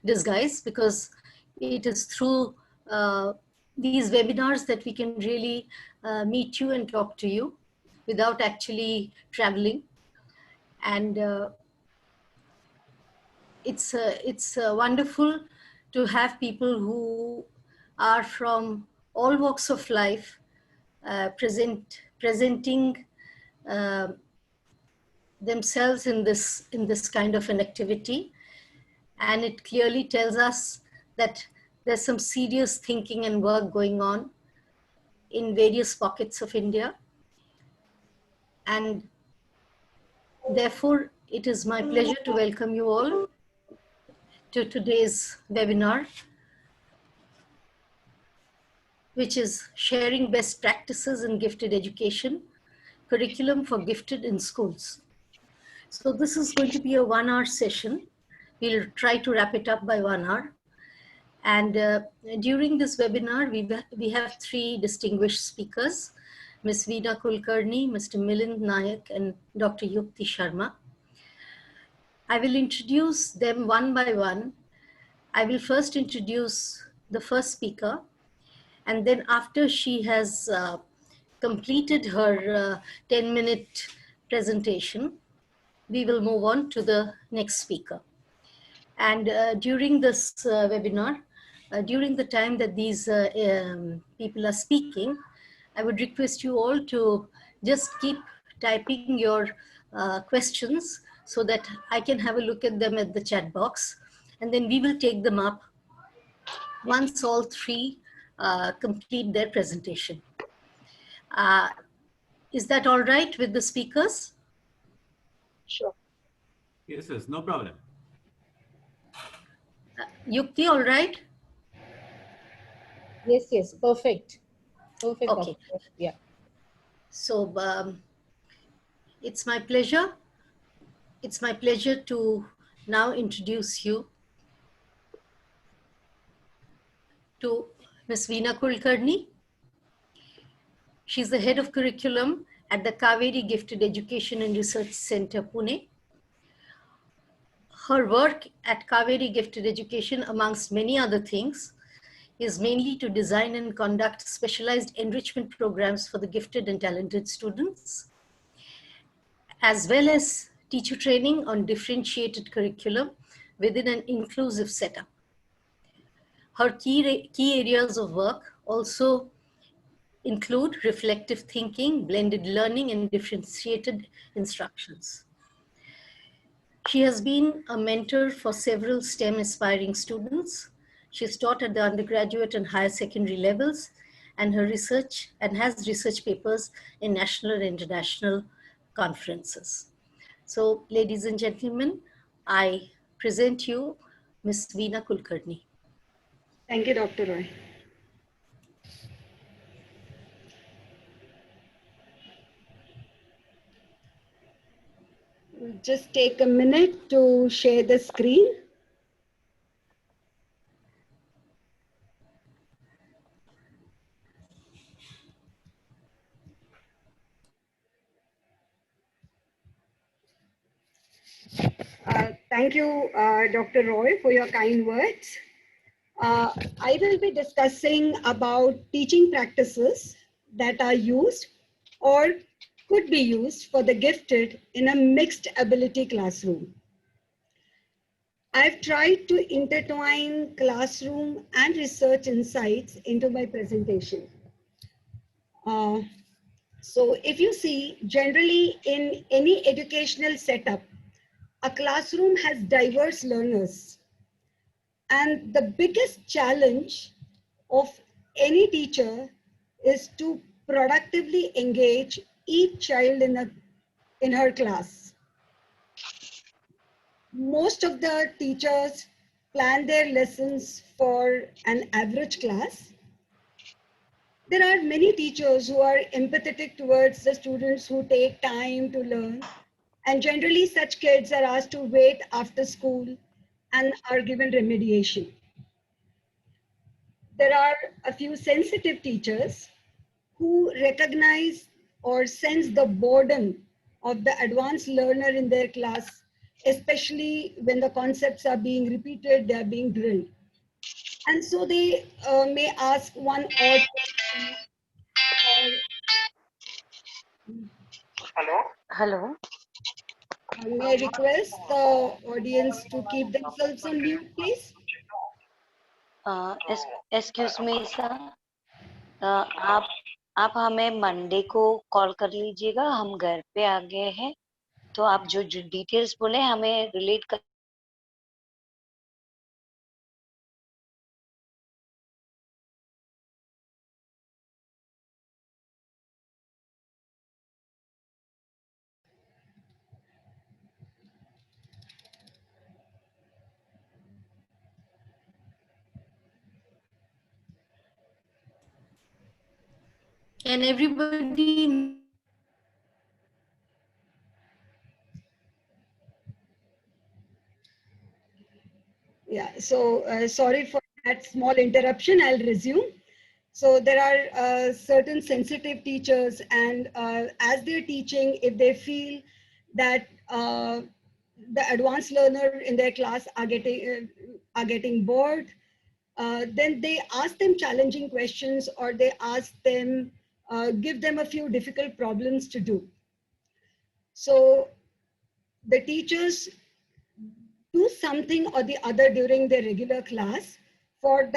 disguise, because it is through these webinars that we can really meet you and talk to you without actually traveling. And it's wonderful to have people who are from all walks of life presenting themselves in this kind of an activity. And it clearly tells us that there's some serious thinking and work going on in various pockets of India. And therefore, it is my pleasure to welcome you all to today's webinar, which is sharing best practices in gifted education, curriculum for gifted in schools. So this is going to be a 1-hour session. We'll try to wrap it up by 1 hour. And during this webinar, we have 3 distinguished speakers, Ms. Veena Kulkarni, Mr. Milind, Naik, and Dr. Yukti Sharma. I will introduce them one by one. I will first introduce the first speaker, and then after she has completed her 10-minute presentation, we will move on to the next speaker. And during this webinar, during the time that these people are speaking, I would request you all to just keep typing your questions so that I can have a look at them at the chat box, and then we will take them up once all 3 complete their presentation. Is that all right with the speakers? Sure. Yes, yes, no problem. Yukti, all right? Yes, yes, perfect. Perfect. Okay. Doctor. Yeah. So it's my pleasure. It's my pleasure to now introduce you to Ms. Veena Kulkarni. She's the head of curriculum at the Kaveri Gifted Education and Research Center, Pune. Her work at Kaveri Gifted Education, amongst many other things, is mainly to design and conduct specialized enrichment programs for the gifted and talented students, as well as teacher training on differentiated curriculum within an inclusive setup. Her key areas of work also include reflective thinking, blended learning, and differentiated instructions. She has been a mentor for several STEM aspiring students. She's taught at the undergraduate and higher secondary levels, and has research papers in national and international conferences. So, ladies and gentlemen, I present you Ms. Veena Kulkarni. Thank you, Dr. Roy. We'll just take a minute to share the screen. Thank you, Dr. Roy, for your kind words. I will be discussing about teaching practices that are used or could be used for the gifted in a mixed ability classroom. I've tried to intertwine classroom and research insights into my presentation. So if you see, generally in any educational setup, a classroom has diverse learners. And the biggest challenge of any teacher is to productively engage each child in her class. Most of the teachers plan their lessons for an average class. There are many teachers who are empathetic towards the students who take time to learn. And generally such kids are asked to wait after school and are given remediation. There are a few sensitive teachers who recognize or sense the boredom of the advanced learner in their class especially when the concepts are being repeated, they are being drilled. And so they may ask one odd question or Hello. may I request the audience to keep themselves on mute, please? Excuse me, sir. आप हमें Monday को call कर लीजिएगा. हम घर पे आ गए हैं, तो आप जो जो डिटेल्स बोले हमें रिलेट कर. Can everybody? Yeah, so sorry for that small interruption. I'll resume. So there are certain sensitive teachers, and as they're teaching, if they feel that the advanced learner in their class are getting bored, then they ask them challenging questions, or they ask them, give them a few difficult problems to do. So the teachers do something or the other during their regular class for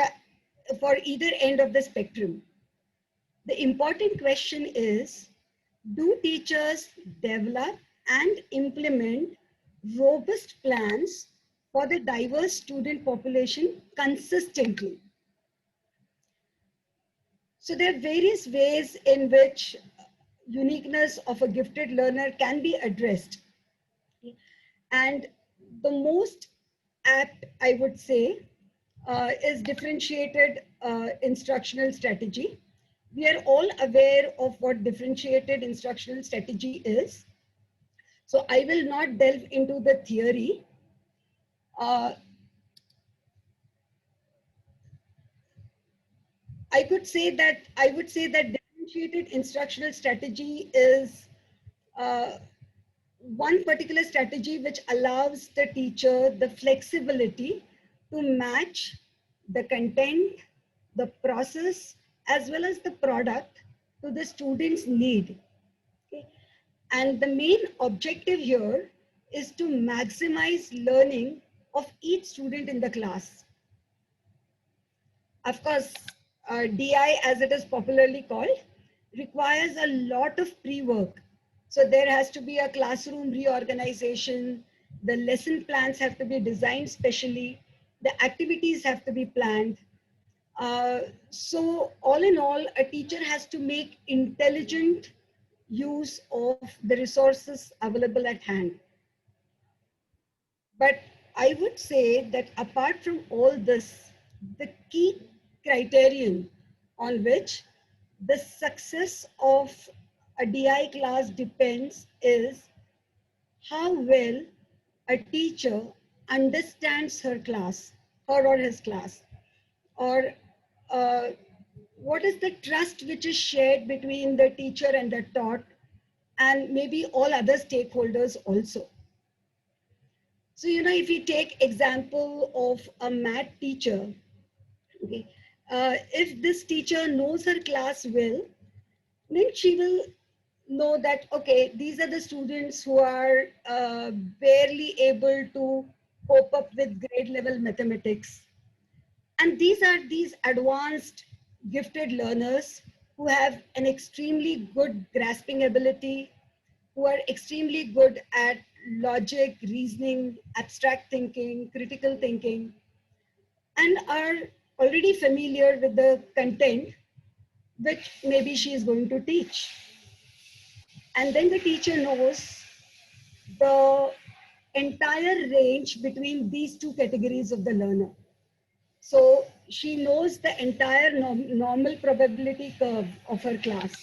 either end of the spectrum. The important question is, do teachers develop and implement robust plans for the diverse student population consistently? So there are various ways in which uniqueness of a gifted learner can be addressed. And the most apt, I would say, is differentiated instructional strategy. We are all aware of what differentiated instructional strategy is. So I will not delve into the theory. I would say that differentiated instructional strategy is one particular strategy which allows the teacher the flexibility to match the content, the process, as well as the product to the student's need. Okay? And the main objective here is to maximize learning of each student in the class. Of course, DI, as it is popularly called, requires a lot of pre-work. So there has to be a classroom reorganization. The lesson plans have to be designed specially. The activities have to be planned. So all in all, a teacher has to make intelligent use of the resources available at hand. But I would say that apart from all this, the key criterion on which the success of a DI class depends is how well a teacher understands her class, her or his class, or uh, what is the trust which is shared between the teacher and the taught, and maybe all other stakeholders also. So, you know, if you take example of a math teacher, okay, if this teacher knows her class well, then she will know that, okay, these are the students who are barely able to cope up with grade level mathematics. And these are these advanced gifted learners who have an extremely good grasping ability, who are extremely good at logic, reasoning, abstract thinking, critical thinking, and are already familiar with the content which maybe she is going to teach. And then the teacher knows the entire range between these two categories of the learner. So she knows the entire normal probability curve of her class.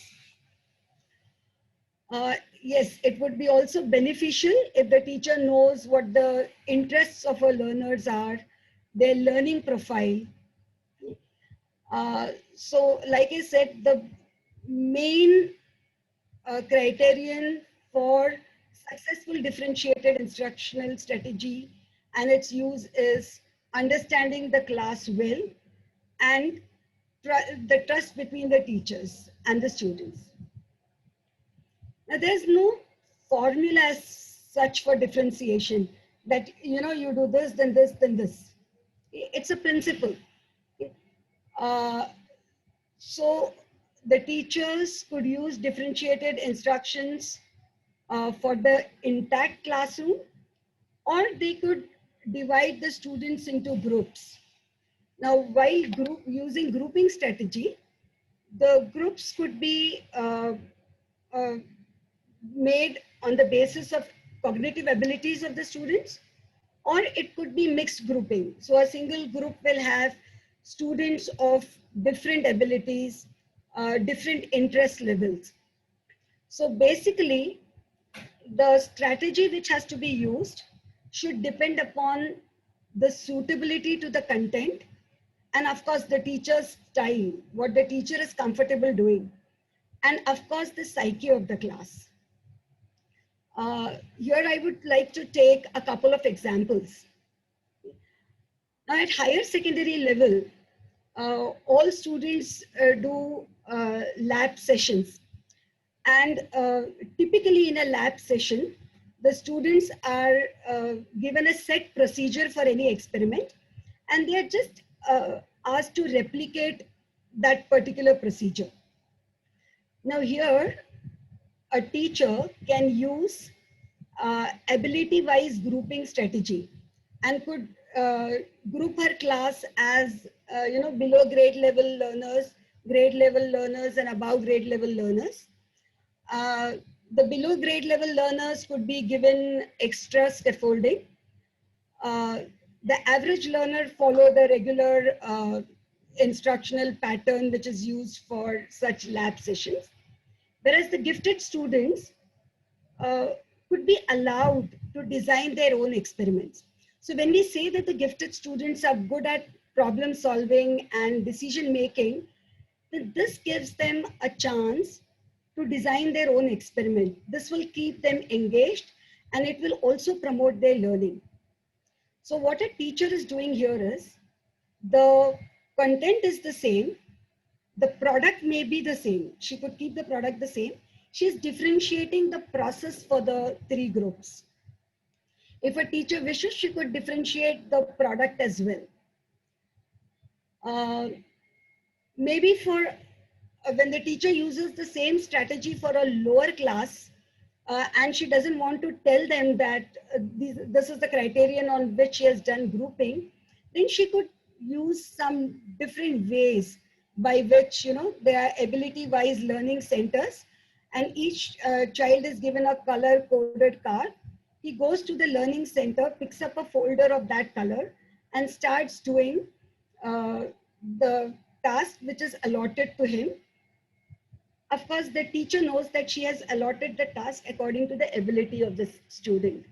Yes, it would be also beneficial if the teacher knows what the interests of her learners are, their learning profile. So like I said, the main criterion for successful differentiated instructional strategy and its use is understanding the class well and the trust between the teachers and the students. Now, there's no formula as such for differentiation that, you know, you do this, then this, then this. It's a principle. Uh, so the teachers could use differentiated instructions for the intact classroom, or they could divide the students into groups. Now, while using grouping strategy, the groups could be uh, made on the basis of cognitive abilities of the students, or it could be mixed grouping. So a single group will have students of different abilities, different interest levels. So basically, the strategy which has to be used should depend upon the suitability to the content and of course the teacher's style, what the teacher is comfortable doing, and of course the psyche of the class. Here I would like to take a couple of examples. Now at higher secondary level, all students do lab sessions. And typically in a lab session, the students are given a set procedure for any experiment, and they are just asked to replicate that particular procedure. Now here, a teacher can use ability-wise grouping strategy and could group her class as below grade level learners, grade level learners, and above grade level learners. The below grade level learners could be given extra scaffolding. The average learner follow the regular instructional pattern which is used for such lab sessions. Whereas the gifted students uh, could be allowed to design their own experiments. So when we say that the gifted students are good at problem solving and decision making, then this gives them a chance to design their own experiment. This will keep them engaged and it will also promote their learning. So what a teacher is doing here is the content is the same, the product may be the same. She could keep the product the same. She's differentiating the process for the three groups. If a teacher wishes, she could differentiate the product as well. Maybe for when the teacher uses the same strategy for a lower class and she doesn't want to tell them that this is the criterion on which she has done grouping, then she could use some different ways by which, there are ability-wise learning centers and each child is given a color-coded card. He goes to the learning center, picks up a folder of that color and starts doing the task which is allotted to him. Of course, the teacher knows that she has allotted the task according to the ability of the student.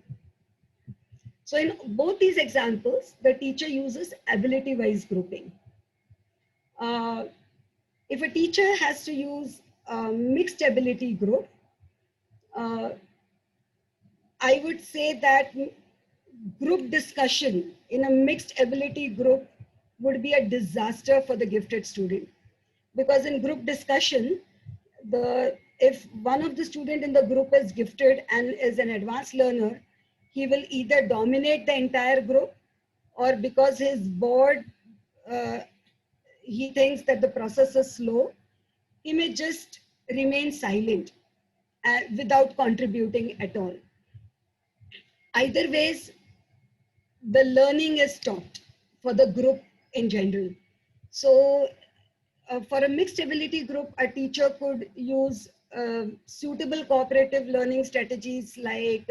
So in both these examples, the teacher uses ability-wise grouping. If a teacher has to use a mixed ability group, I would say that group discussion in a mixed ability group would be a disaster for the gifted student. Because in group discussion, if one of the student in the group is gifted and is an advanced learner, he will either dominate the entire group or because he's bored, he thinks that the process is slow, he may just remain silent without contributing at all. Either ways, the learning is stopped for the group in general. So for a mixed ability group, a teacher could use suitable cooperative learning strategies like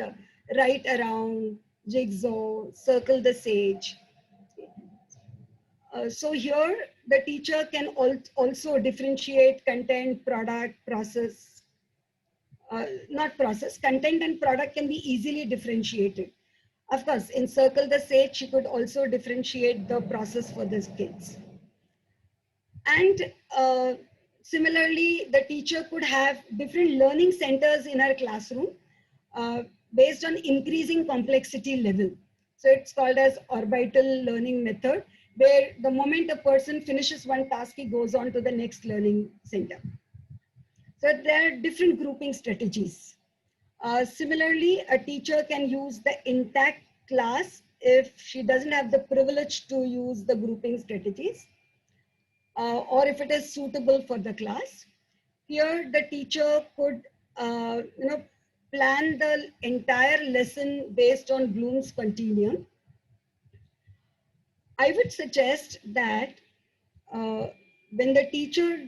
write around, jigsaw, circle the sage. So here, the teacher can also differentiate content, product, process. Not process, content and product can be easily differentiated. Of course, in Circle the Sage, she could also differentiate the process for the kids. And similarly, the teacher could have different learning centers in her classroom. based on increasing complexity level. So it's called as orbital learning method, where the moment a person finishes one task, he goes on to the next learning center. So there are different grouping strategies. Similarly, a teacher can use the intact class if she doesn't have the privilege to use the grouping strategies, or if it is suitable for the class. Here, the teacher could plan the entire lesson based on Bloom's continuum. I would suggest that when the teacher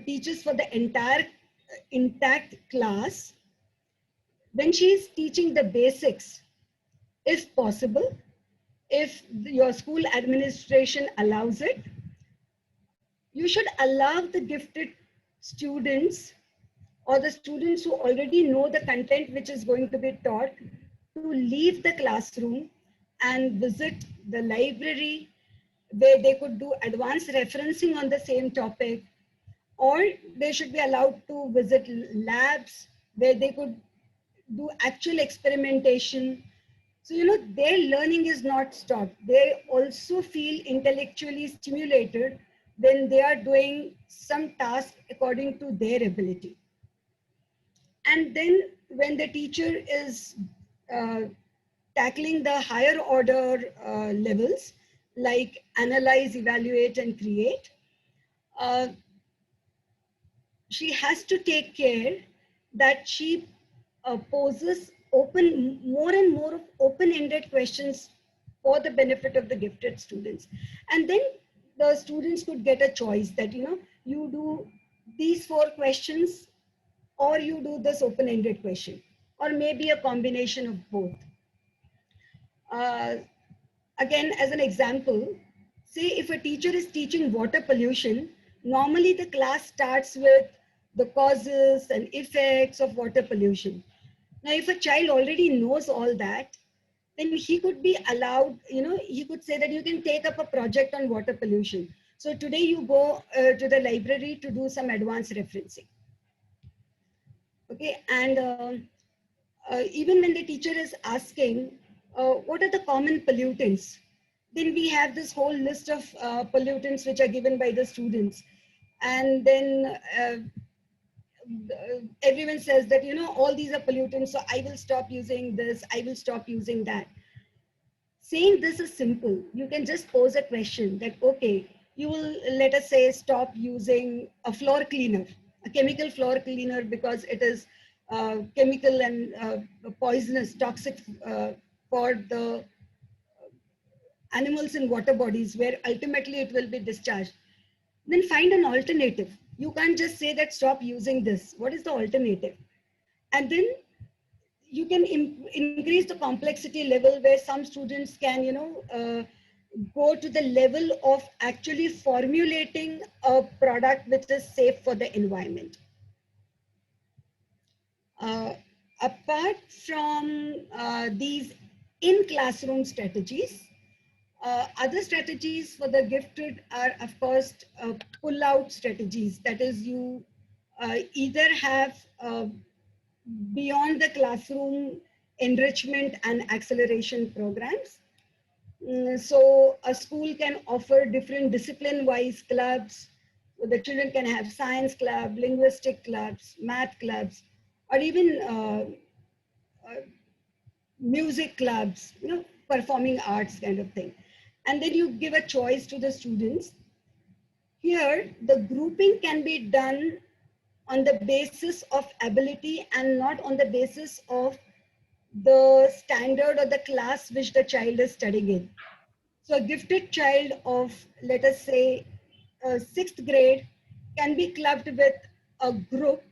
teaches for the entire intact class, when she is teaching the basics, if possible, if your school administration allows it, you should allow the gifted students or the students who already know the content which is going to be taught to leave the classroom and visit the library, where they could do advanced referencing on the same topic, or they should be allowed to visit labs where they could do actual experimentation. So, their learning is not stopped. They also feel intellectually stimulated when they are doing some task according to their ability. And then when the teacher is tackling the higher order levels, like analyze, evaluate, and create, uh, she has to take care that she poses more and more of open-ended questions for the benefit of the gifted students. And then the students could get a choice that, you do these 4 questions, or you do this open-ended question, or maybe a combination of both. Again, as an example, say if a teacher is teaching water pollution, normally the class starts with the causes and effects of water pollution. Now, if a child already knows all that, then he could be allowed, he could say that you can take up a project on water pollution. So today you go to the library to do some advanced referencing. Okay, and even when the teacher is asking, what are the common pollutants? Then we have this whole list of pollutants which are given by the students. And then everyone says that, all these are pollutants, so I will stop using this, I will stop using that. Saying this is simple. You can just pose a question that, okay, you will, let us say, stop using a floor cleaner, a chemical floor cleaner, because it is chemical and poisonous, toxic for the animals in water bodies, where ultimately it will be discharged. Then find an alternative. You can't just say that stop using this. What is the alternative? And then you can increase the complexity level, where some students can, go to the level of actually formulating a product which is safe for the environment. Apart from these in-classroom strategies, other strategies for the gifted are, of course, pull-out strategies. That is, you either have beyond the classroom enrichment and acceleration programs. So a school can offer different discipline-wise clubs. So the children can have science club, linguistic clubs, math clubs, or even music clubs, performing arts kind of thing. And then you give a choice to the students. Here, the grouping can be done on the basis of ability and not on the basis of the standard or the class which the child is studying in. So a gifted child of, let us say, 6th grade can be clubbed with a group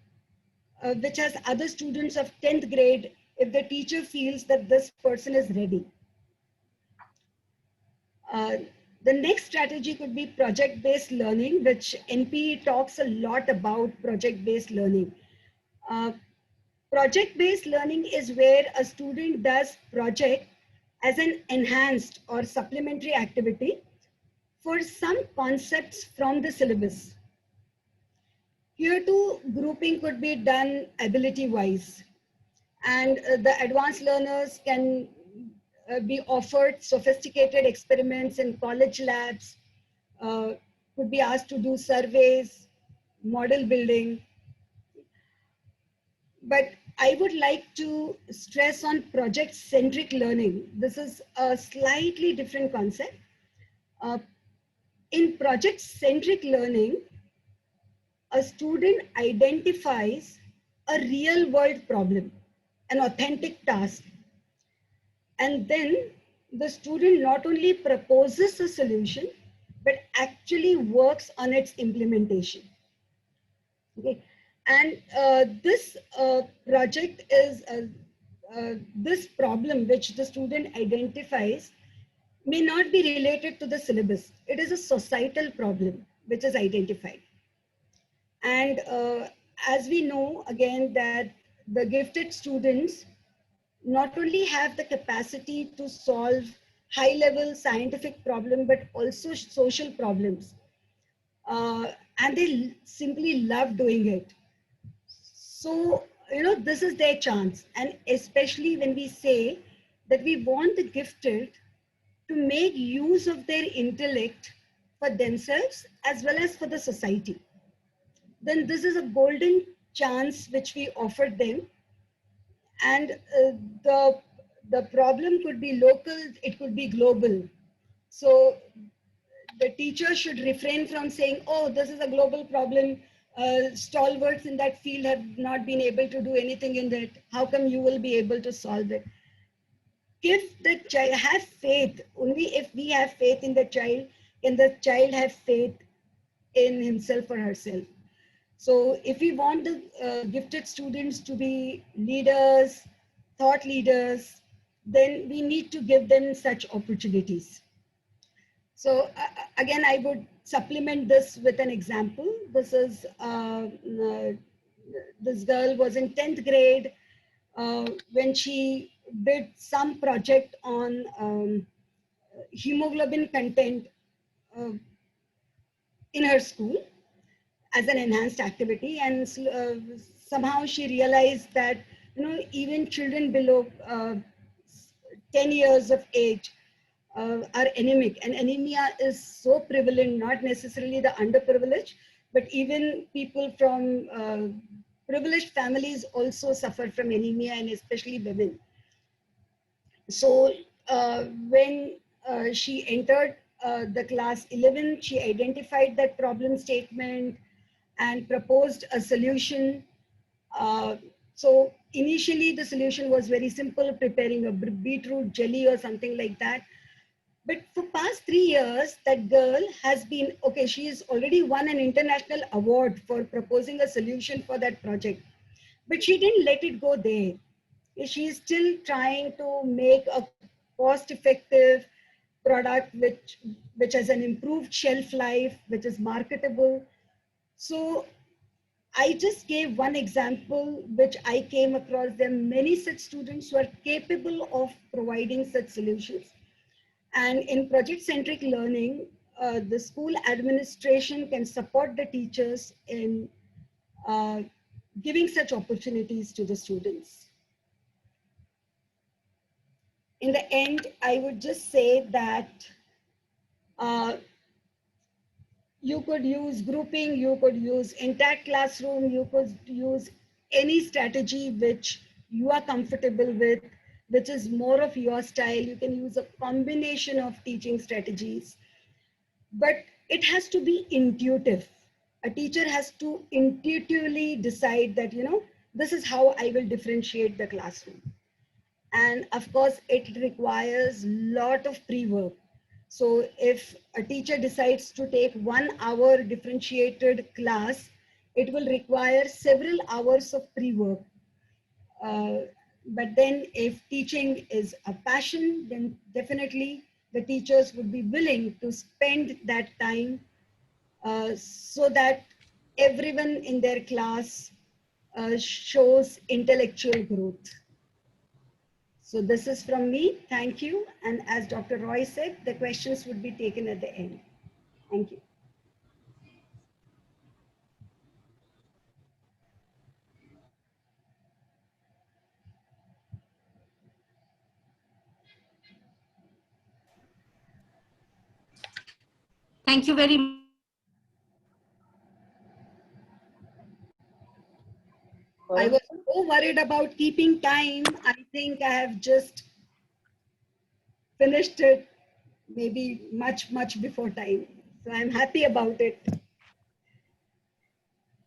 which has other students of 10th grade if the teacher feels that this person is ready. The next strategy could be project-based learning, which NPE talks a lot about project-based learning. Project-based learning is where a student does project as an enhanced or supplementary activity for some concepts from the syllabus. Here too, grouping could be done ability-wise. And the advanced learners can be offered sophisticated experiments in college labs, could be asked to do surveys, model building. But I would like to stress on project-centric learning. This is a slightly different concept. Uh, in project-centric learning, a student identifies a real-world problem, an authentic task, and then the student not only proposes a solution, but actually works on its implementation. Okay, and this project is this problem which the student identifies may not be related to the syllabus. It is a societal problem which is identified. And as we know, again, that the gifted students not only have the capacity to solve high level scientific problem, but also social problems. And they simply love doing it. So, this is their chance. And especially when we say that we want the gifted to make use of their intellect for themselves as well as for the society, then this is a golden chance which we offered them. And the problem could be local, it could be global. So the teacher should refrain from saying, oh, this is a global problem. Stalwarts in that field have not been able to do anything in that. How come you will be able to solve it? If the child have faith, only if we have faith in the child, can the child have faith in himself or herself. So if we want the gifted students to be leaders, thought leaders, then we need to give them such opportunities. So again, I would supplement this with an example. This is, this girl was in 10th grade when she did some project on hemoglobin content uh, in her school as an enhanced activity, and somehow she realized that even children below 10 years of age are anemic, and anemia is so prevalent, not necessarily the underprivileged, but even people from privileged families also suffer from anemia, and especially women. So when she entered the class 11, she identified that problem statement and proposed a solution. So initially the solution was very simple, preparing a beetroot jelly or something like that. But for past 3 years, that girl has been, okay, she has already won an international award for proposing a solution for that project. But she didn't let it go there. She is still trying to make a cost-effective product which has an improved shelf life, which is marketable. So I just gave one example which I came across. There are many such students who are capable of providing such solutions. And in project-centric learning, the school administration can support the teachers in giving such opportunities to the students. In the end, I would just say that uh, you could use grouping, you could use intact classroom, you could use any strategy which you are comfortable with, which is more of your style. You can use a combination of teaching strategies, but it has to be intuitive. A teacher has to intuitively decide that, this is how I will differentiate the classroom. And of course, it requires a lot of pre-work. So if a teacher decides to take 1 hour differentiated class, it will require several hours of pre-work. But then if teaching is a passion, then definitely the teachers would be willing to spend that time so that everyone in their class shows intellectual growth. So this is from me. Thank you. And as Dr. Roy said, the questions would be taken at the end. Thank you. Thank you very much. I was so worried about keeping time. I think I have just finished it maybe much before time. So I'm happy about it.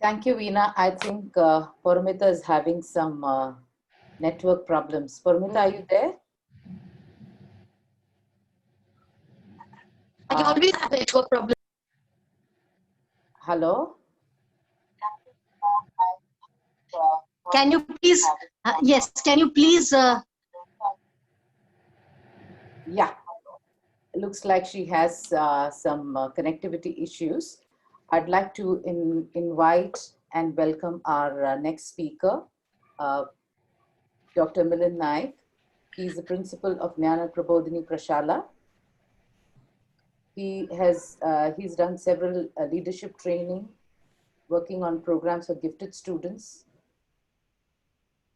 Thank you, Veena. I think Paramita is having some network problems. Paramita, are you there? I always have network problems. Hello? Can you please, yes, can you please, Yeah, looks like she has some connectivity issues. I'd like to invite and welcome our next speaker, Dr. Milind Naik. He's the principal of Jnana Prabodhini Prashala. He's done several leadership training, working on programs for gifted students,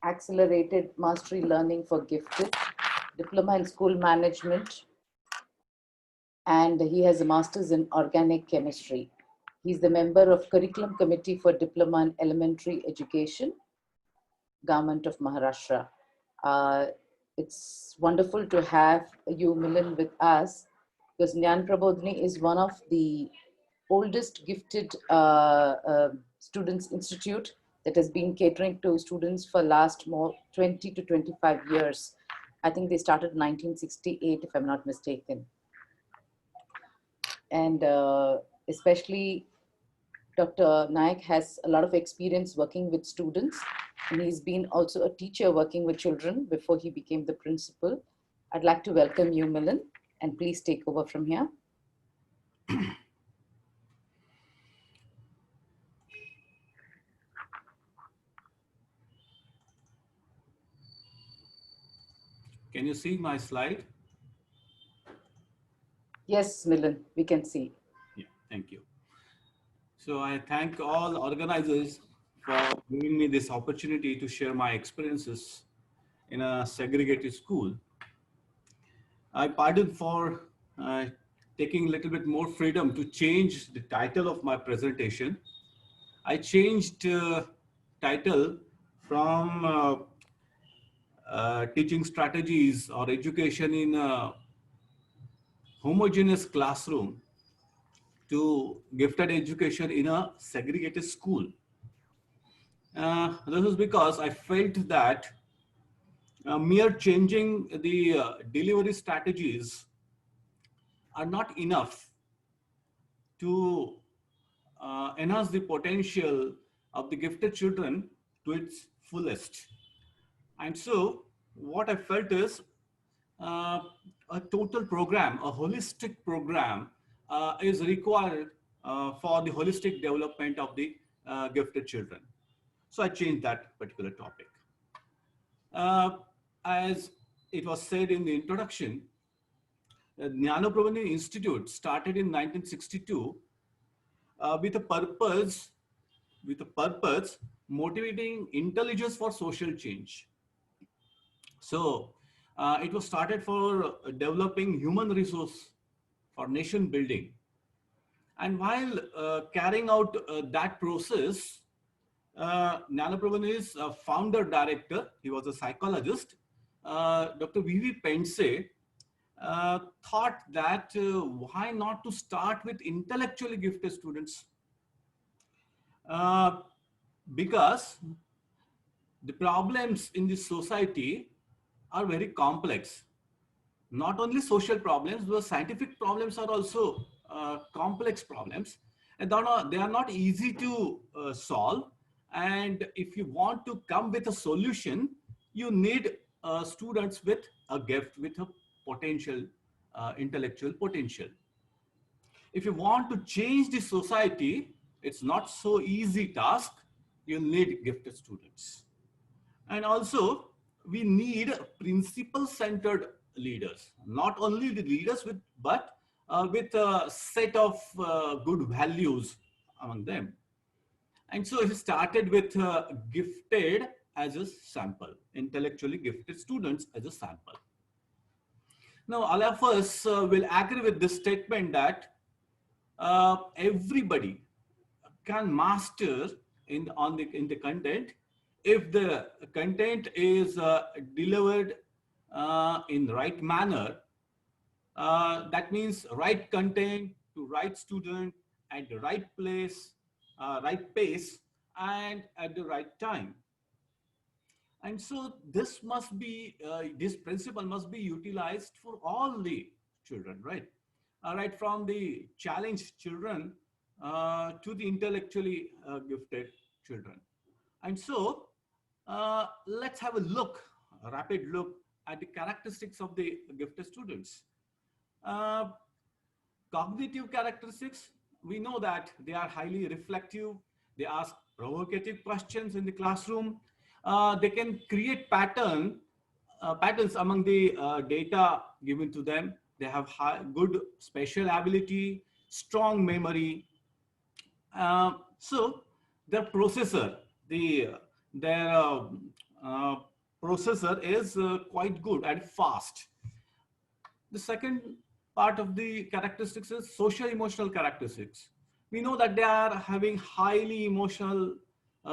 accelerated mastery learning for gifted, diploma in school management, and he has a master's in organic chemistry. He's the member of Curriculum Committee for Diploma in Elementary Education, Government of Maharashtra. It's wonderful to have you, Milind, with us, because Jnana Prabodhini is one of the oldest gifted students institute that has been catering to students for last more 20 to 25 years. I think they started in 1968, if I'm not mistaken. And especially Dr. Naik has a lot of experience working with students, and he's been also a teacher working with children before he became the principal. I'd like to welcome you, Milind, and please take over from here. Can you see my slide? Yes, Milind, we can see. Yeah, thank you. So I thank all organizers for giving me this opportunity to share my experiences in a segregated school. I pardon for taking a little bit more freedom to change the title of my presentation. I changed title from teaching strategies or education in a homogeneous classroom to gifted education in a segregated school. This is because I felt that mere changing the delivery strategies are not enough to enhance the potential of the gifted children to its fullest. And so what I felt is a total program, a holistic program is required for the holistic development of the gifted children. So I changed that particular topic. As it was said in the introduction, the Jnana Prabodhini Institute started in 1962 with a purpose motivating intelligence for social change. So it was started for developing human resource for nation building. And while carrying out that process, Jnana Prabodhini's founder director, he was a psychologist, Dr. V.V. Pense, thought that why not to start with intellectually gifted students? Because the problems in this society are very complex. Not only social problems, but scientific problems are also complex problems, and they are not easy to solve. And if you want to come with a solution, you need students with a gift, with a potential, intellectual potential. If you want to change the society, it's not so easy task. You need gifted students. And also, we need principle-centered leaders, not only the leaders but with a set of good values among them. And so he started with gifted as a sample, intellectually gifted students as a sample. Now, all of us will agree with this statement that everybody can master in the content if the content is delivered in right manner. That means right content to right student at the right place, right pace, and at the right time. And so this principle must be utilized for all the children, right? Right from the challenged children to the intellectually gifted children. And so let's have a rapid look at the characteristics of the gifted students. Uh, Cognitive characteristics, we know that they are highly reflective, they ask provocative questions in the classroom, they can create patterns among the data given to them, they have good spatial ability, strong memory. So their processor, their uh, processor is quite good and fast. The second part of the characteristics is social emotional characteristics. We know that they are having highly emotional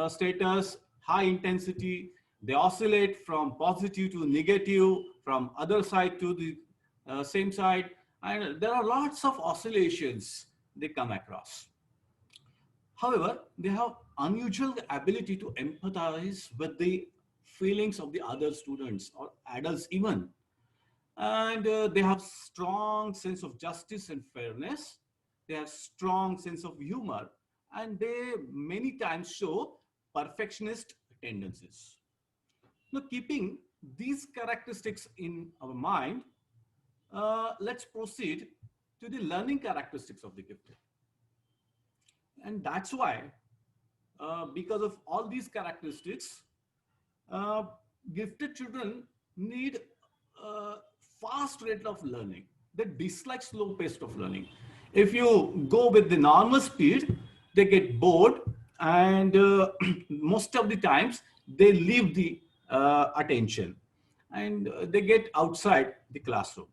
status, high intensity. They oscillate from positive to negative, from other side to the same side. And there are lots of oscillations they come across. However, they have unusual ability to empathize with the feelings of the other students or adults even, and they have strong sense of justice and fairness, they have strong sense of humor, and they many times show perfectionist tendencies. Now, keeping these characteristics in our mind, let's proceed to the learning characteristics of the gifted. And that's why, because of all these characteristics, uh, gifted children need a fast rate of learning. They dislike slow pace of learning. If you go with the normal speed, they get bored, and most of the times they leave the attention, and they get outside the classroom.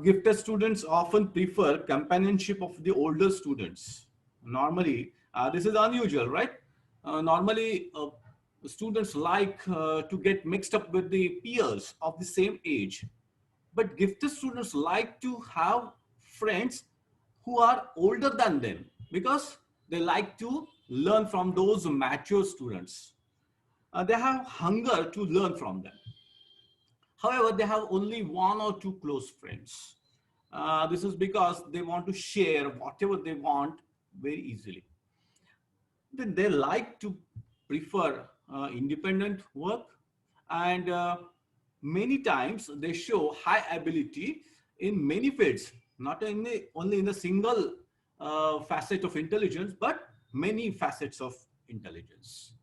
Gifted students often prefer companionship of the older students. Normally, this is unusual, right? Normally, students like to get mixed up with the peers of the same age. But gifted students like to have friends who are older than them because they like to learn from those mature students. They have hunger to learn from them. However, they have only one or two close friends. This is because they want to share whatever they want very easily. Then they like to prefer independent work, and many times they show high ability in many fields, not only in a single facet of intelligence, but many facets of intelligence.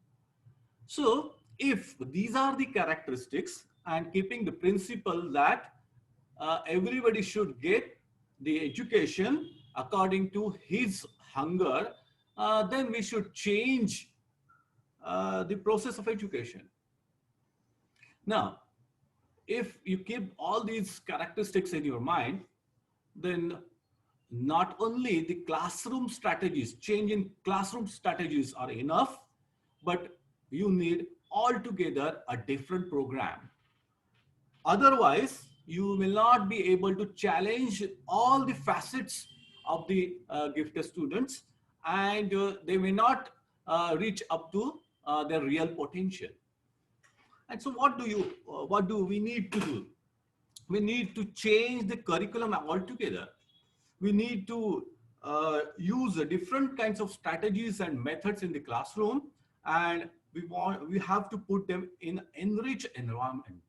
So if these are the characteristics, and keeping the principle that everybody should get the education according to his hunger, then we should change the process of education. Now, if you keep all these characteristics in your mind, then not only the classroom strategies, change in classroom strategies are enough, but you need altogether a different program. Otherwise, you will not be able to challenge all the facets of the gifted students, and they may not reach up to their real potential. And so what do we need to do? We need to change the curriculum altogether. We need to use different kinds of strategies and methods in the classroom, and we have to put them in enriched environment.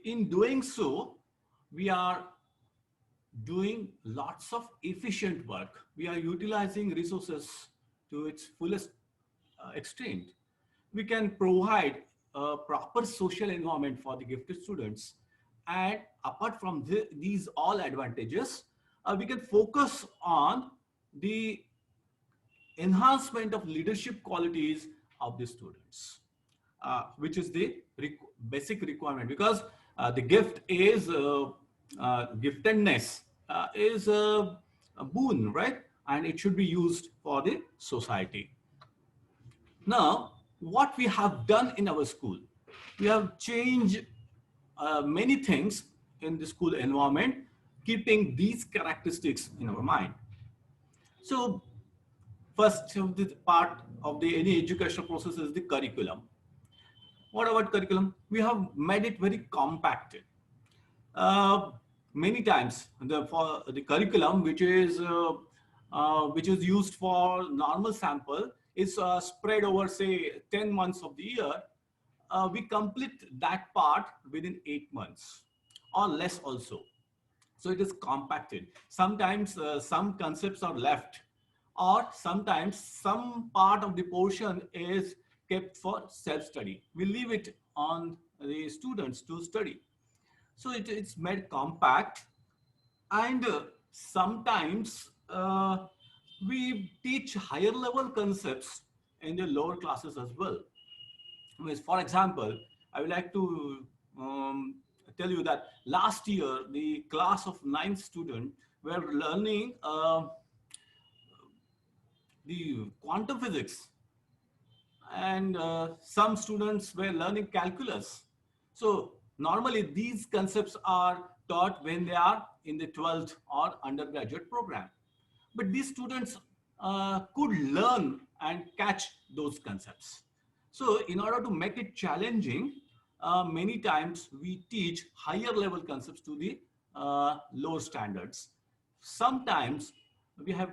In doing so, we are doing lots of efficient work. We are utilizing resources to its fullest extent. We can provide a proper social environment for the gifted students. And apart from these all advantages, we can focus on the enhancement of leadership qualities of the students, which is the basic requirement, because the gift is giftedness is a boon, right? And it should be used for the society. Now, what we have done in our school, we have changed many things in the school environment, keeping these characteristics in our mind. So, first of the part of the any educational process is the curriculum. What about curriculum? We have made it very compacted. Uh, Many times for the curriculum which is used for normal sample is spread over say 10 months of the year. We complete that part within 8 months or less also. So it is compacted. Sometimes some concepts are left, or sometimes some part of the portion is kept for self-study. We leave it on the students to study. So it's made compact, and sometimes we teach higher level concepts in the lower classes as well. For example, I would like to tell you that last year the class of 9th student were learning the quantum physics, and some students were learning calculus. So normally these concepts are taught when they are in the 12th or undergraduate program. But these students could learn and catch those concepts. So in order to make it challenging, many times we teach higher level concepts to the lower standards. Sometimes we have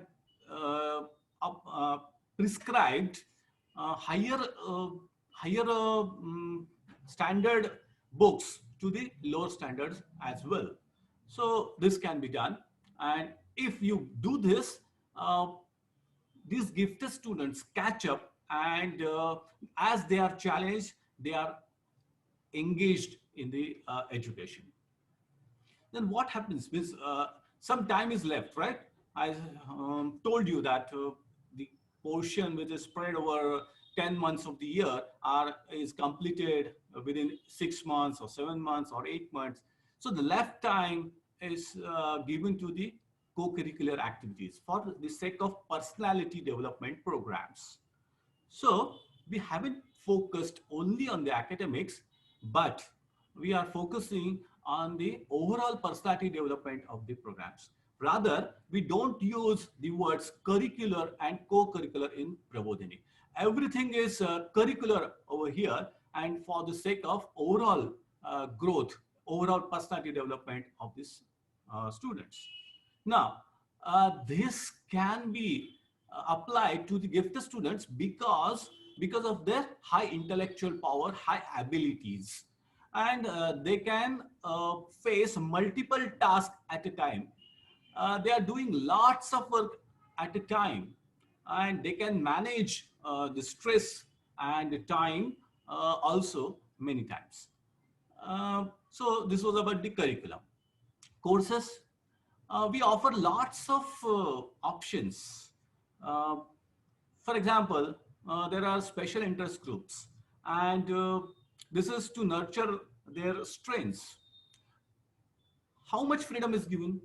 uh, uh, prescribed higher standard books to the lower standards as well. So this can be done, and if you do this, uh, these gifted students catch up, and as they are challenged, they are engaged in the education. Then what happens is some time is left, right? I told you that the portion which is spread over 10 months of the year is completed within 6 months or 7 months or 8 months. So the left time is given to the co-curricular activities for the sake of personality development programs. So we haven't focused only on the academics, but we are focusing on the overall personality development of the programs. Rather, we don't use the words curricular and co-curricular in Prabodhini. Everything is curricular over here, and for the sake of overall growth, overall personality development of these students. Now, this can be applied to the gifted students because of their high intellectual power, high abilities, and they can face multiple tasks at a time. They are doing lots of work at a time, and they can manage the stress and the time also many times. So this was about the curriculum. Courses, we offer lots of options. Uh, for example, there are special interest groups, and this is to nurture their strengths. How much freedom is given?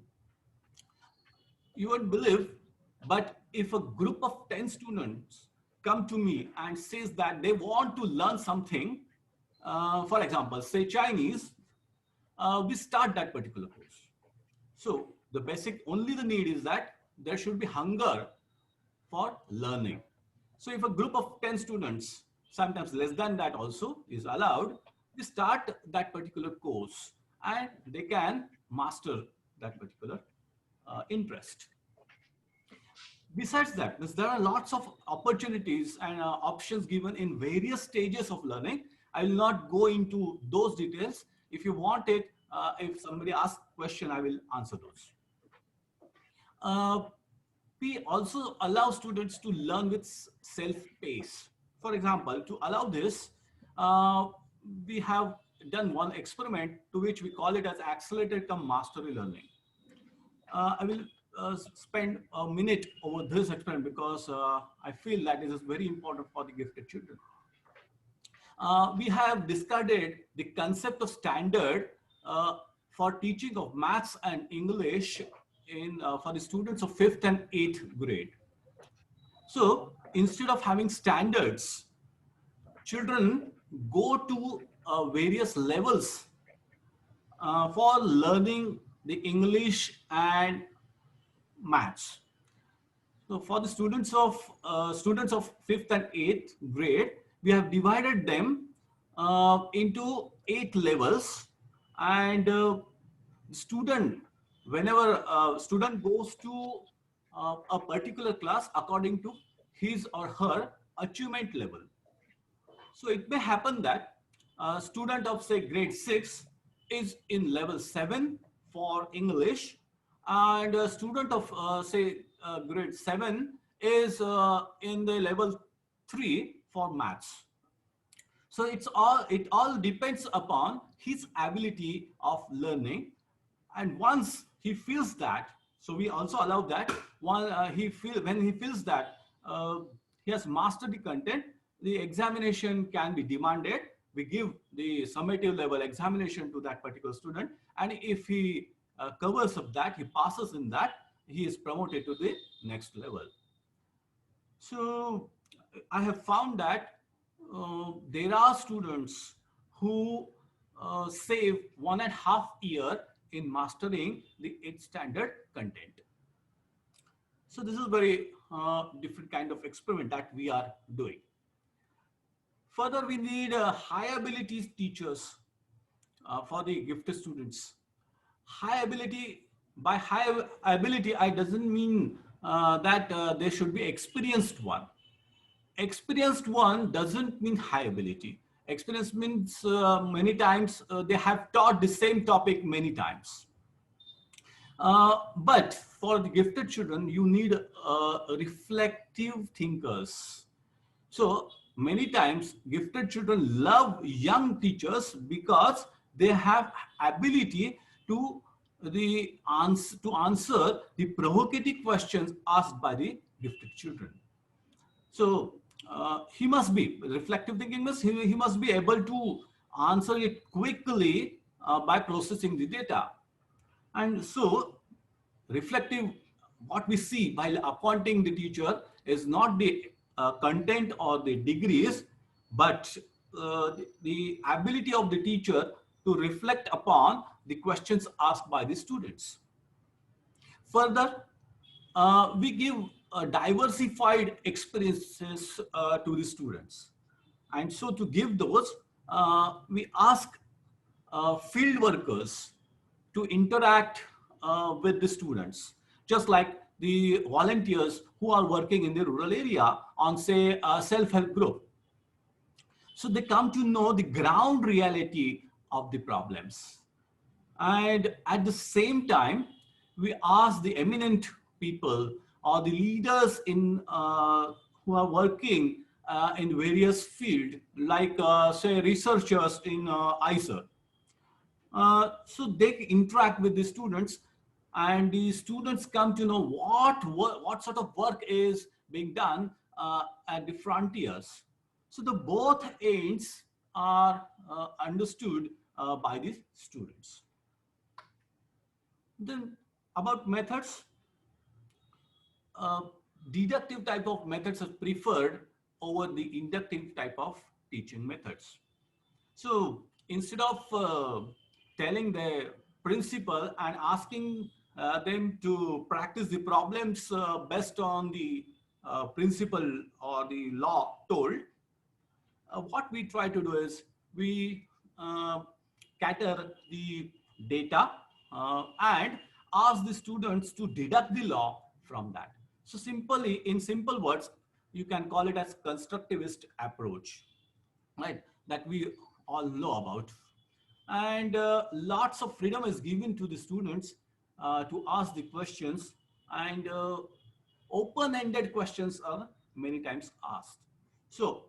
You won't believe, but if a group of 10 students come to me and says that they want to learn something, for example, say Chinese, we start that particular course. So the basic, only the need is that there should be hunger for learning. So if a group of 10 students, sometimes less than that also is allowed, we start that particular course and they can master that particular interest. Besides that, there are lots of opportunities and options given in various stages of learning. I will not go into those details. If you want it, if somebody asks question, I will answer those. Uh, we also allow students to learn with self-pace. For example, to allow this, we have done one experiment to which we call it as accelerated come mastery learning. I will spend a minute over this experiment because I feel that this is very important for the gifted children. We have discarded the concept of standard for teaching of maths and English for the students of 5th and 8th grade. So instead of having standards, children go to various levels for learning the English and maths. So for the students of 5th and 8th grade, we have divided them into 8 levels, and student, whenever student goes to a particular class according to his or her achievement level. So it may happen that a student of say grade 6 is in level 7 for English, and a student of say grade 7 is in the level 3 for maths. So it all depends upon his ability of learning, and once he feels that, so we also allow that when he feels that he has mastered the content, the examination can be demanded. We give the summative level examination to that particular student, and if he covers up that, he passes in that, he is promoted to the next level. So I have found that there are students who save 1.5 years in mastering the 8th standard content. So this is very different kind of experiment that we are doing. Further, we need high ability teachers for the gifted students. High ability, by high ability, I doesn't mean that they should be experienced one. Experienced one doesn't mean high ability. Experience means many times they have taught the same topic many times. But for the gifted children, you need reflective thinkers. So many times gifted children love young teachers because they have ability to answer the provocative questions asked by the gifted children. So he must be reflective thinking means he must be able to answer it quickly by processing the data. And so reflective, what we see while appointing the teacher is not the content or the degrees, but the ability of the teacher to reflect upon the questions asked by the students. Further, we give diversified experiences to the students. And so to give those, we ask field workers to interact with the students, just like the volunteers who are working in the rural area on say a self-help group. So they come to know the ground reality of the problems. And at the same time, we ask the eminent people or the leaders in who are working in various fields, like say researchers in ISER. So they interact with the students, and the students come to know what sort of work is being done at the frontiers. So the both ends are understood by the students. Then about methods, deductive type of methods are preferred over the inductive type of teaching methods. So instead of telling the principal and asking them to practice the problems based on the principle or the law told, what we try to do is we cater the data and ask the students to deduct the law from that. So simply, in simple words, you can call it as constructivist approach, right? That we all know about. And lots of freedom is given to the students to ask the questions, and open-ended questions are many times asked. So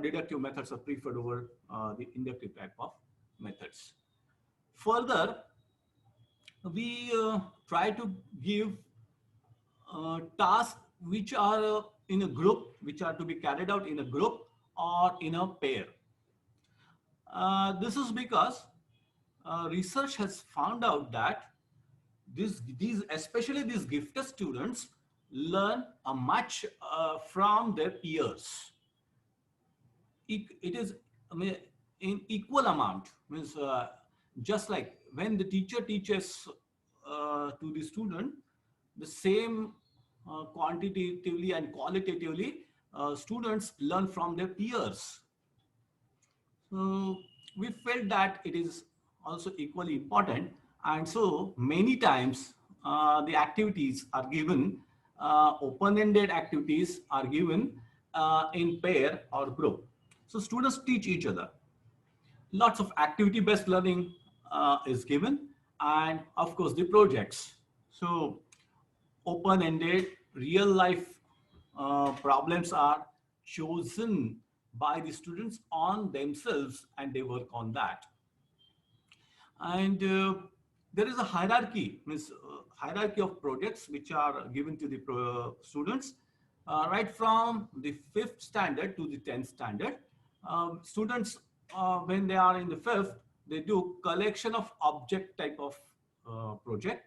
deductive methods are preferred over the inductive type of methods. Further, we try to give tasks which are in a group, which are to be carried out in a group or in a pair. This is because research has found out that especially these gifted students learn a much from their peers. It is, I mean, in equal amount, means just like when the teacher teaches to the student, the same quantitatively and qualitatively, students learn from their peers. So we felt that it is also equally important, and so many times the activities are given, open-ended activities are given in pair or group. So students teach each other. Lots of activity-based learning is given, and of course the projects. So open-ended, real-life problems are chosen by the students on themselves, and they work on that. And there is a hierarchy, means hierarchy of projects which are given to the students, right from the 5th standard to the 10th standard. Students, when they are in the 5th, they do collection of object type of project.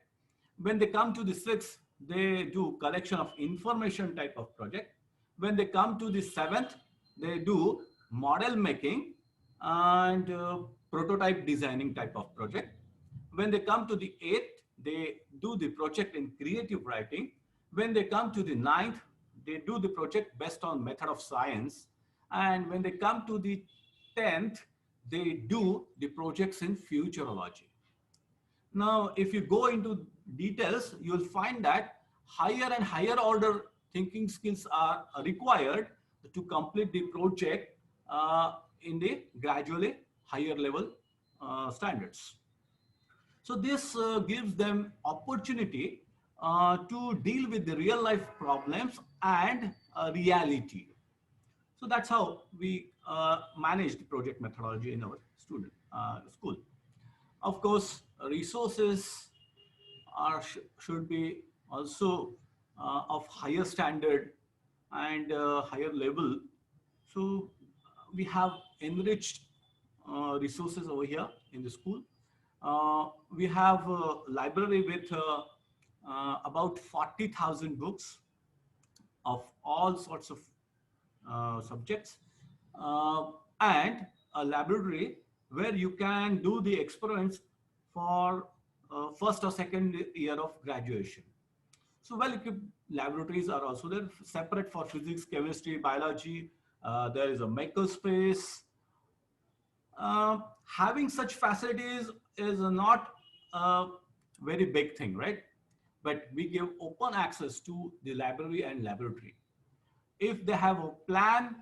When they come to the 6th, they do collection of information type of project. When they come to the 7th, they do model making and prototype designing type of project. When they come to the 8th, they do the project in creative writing. When they come to the 9th, they do the project based on method of science. And when they come to the 10th, they do the projects in futurology. Now, if you go into details, you'll find that higher and higher order thinking skills are required to complete the project in the gradually higher level standards. So this gives them opportunity to deal with the real life problems and reality. So that's how we manage the project methodology in our student school. Of course, resources should be also of higher standard and higher level. So we have enriched resources over here in the school. We have a library with about 40,000 books of all sorts of subjects, and a laboratory where you can do the experiments for first or second year of graduation. So well-equipped laboratories are also there, separate for physics, chemistry, biology. There is a makerspace. Having such facilities is not a very big thing, right? But we give open access to the library and laboratory. If they have a plan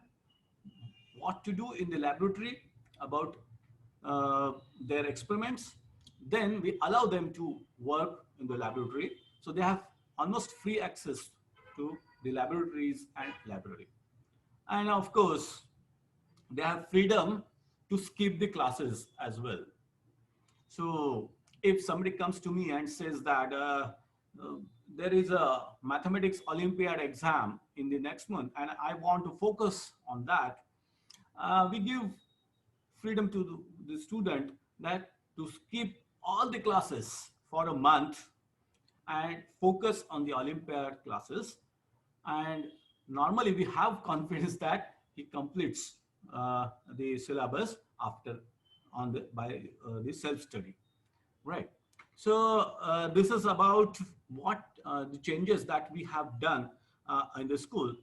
what to do in the laboratory about their experiments, then we allow them to work in the laboratory. So they have almost free access to the laboratories and library. And of course, they have freedom to skip the classes as well. So if somebody comes to me and says that there is a mathematics Olympiad exam in the next month and I want to focus on that, we give freedom to the student that to skip all the classes for a month and focus on the Olympiad classes. And normally we have confidence that he completes the syllabus after by the self-study, right? So this is about what the changes that we have done in the school.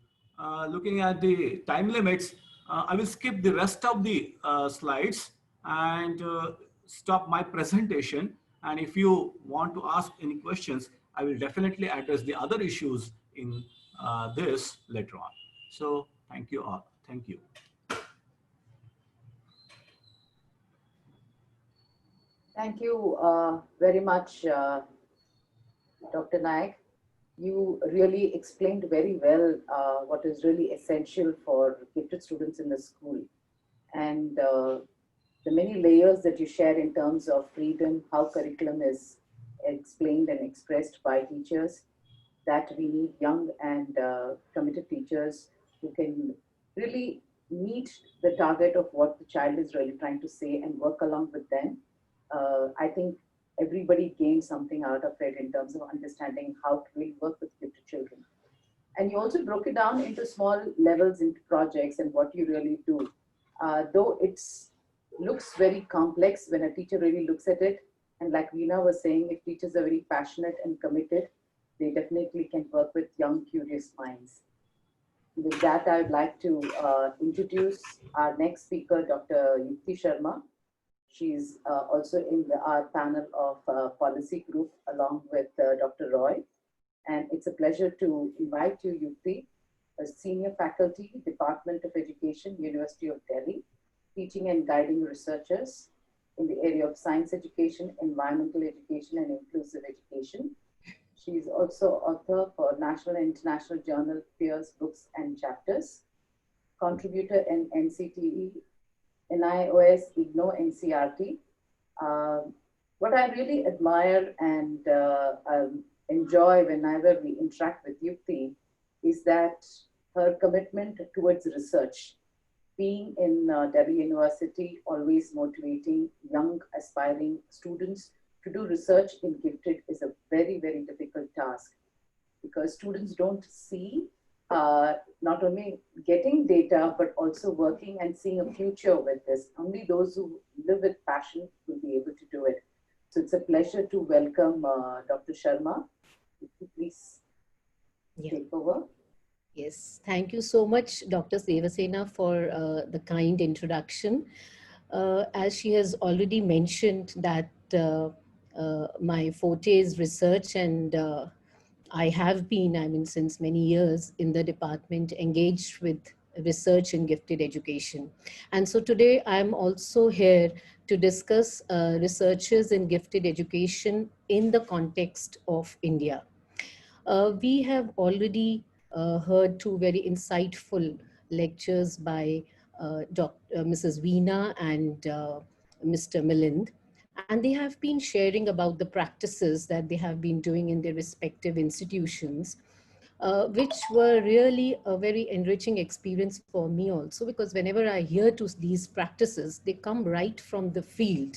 Looking at the time limits, I will skip the rest of the slides and stop my presentation. And if you want to ask any questions, I will definitely address the other issues in this later on. So thank you all. Thank you. Thank you very much, Dr. Naik. You really explained very well what is really essential for gifted students in the school, and the many layers that you share in terms of freedom, how curriculum is explained and expressed by teachers, that we need young and committed teachers who can really meet the target of what the child is really trying to say and work along with them. I think everybody gained something out of it in terms of understanding how to really work with gifted children. And you also broke it down into small levels, into projects and what you really do. Though it looks very complex when a teacher really looks at it. And like Veena was saying, if teachers are very passionate and committed, they definitely can work with young, curious minds. With that, I would like to introduce our next speaker, Dr. Yukti Sharma. She's also in our panel of policy group along with Dr. Roy. And it's a pleasure to invite you, Yukti, a senior faculty, Department of Education, University of Delhi, teaching and guiding researchers in the area of science education, environmental education, and inclusive education. She is also author for national and international journal peers, books, and chapters, contributor in NCTE, NIOS, IGNO, NCRT. What I really admire and enjoy whenever we interact with Yukti is that her commitment towards research, being in Delhi University, always motivating young aspiring students to do research in gifted is a very, very difficult task because students don't see not only getting data, but also working and seeing a future with this. Only those who live with passion will be able to do it. So it's a pleasure to welcome Dr. Sharma. Please take over. Yes, thank you so much, Dr. Devasena, for the kind introduction. As she has already mentioned that my forte is research, and I have been, since many years in the department engaged with research in gifted education. And so today I'm also here to discuss researchers in gifted education in the context of India. We have already heard two very insightful lectures by Mrs. Veena and Mr. Milind, and they have been sharing about the practices that they have been doing in their respective institutions, which were really a very enriching experience for me also, because whenever I hear to these practices, they come right from the field,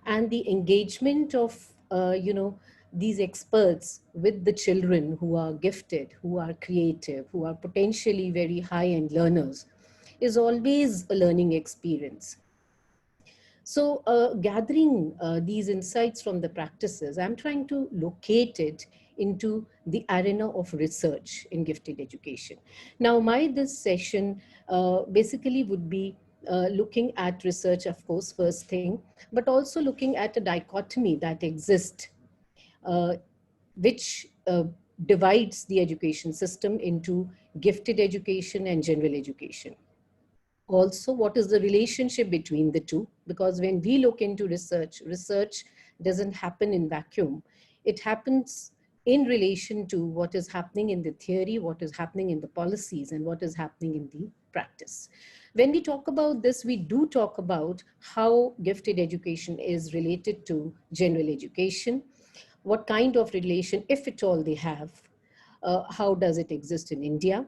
and the engagement of, these experts with the children who are gifted, who are creative, who are potentially very high-end learners, is always a learning experience. So gathering these insights from the practices, I'm trying to locate it into the arena of research in gifted education. Now, this session basically would be looking at research, of course, first thing, but also looking at a dichotomy that exists, which divides the education system into gifted education and general education. Also, what is the relationship between the two? Because when we look into research, research doesn't happen in vacuum. It happens in relation to what is happening in the theory, what is happening in the policies, and what is happening in the practice. When we talk about this, we do talk about how gifted education is related to general education, what kind of relation, if at all they have, how does it exist in India,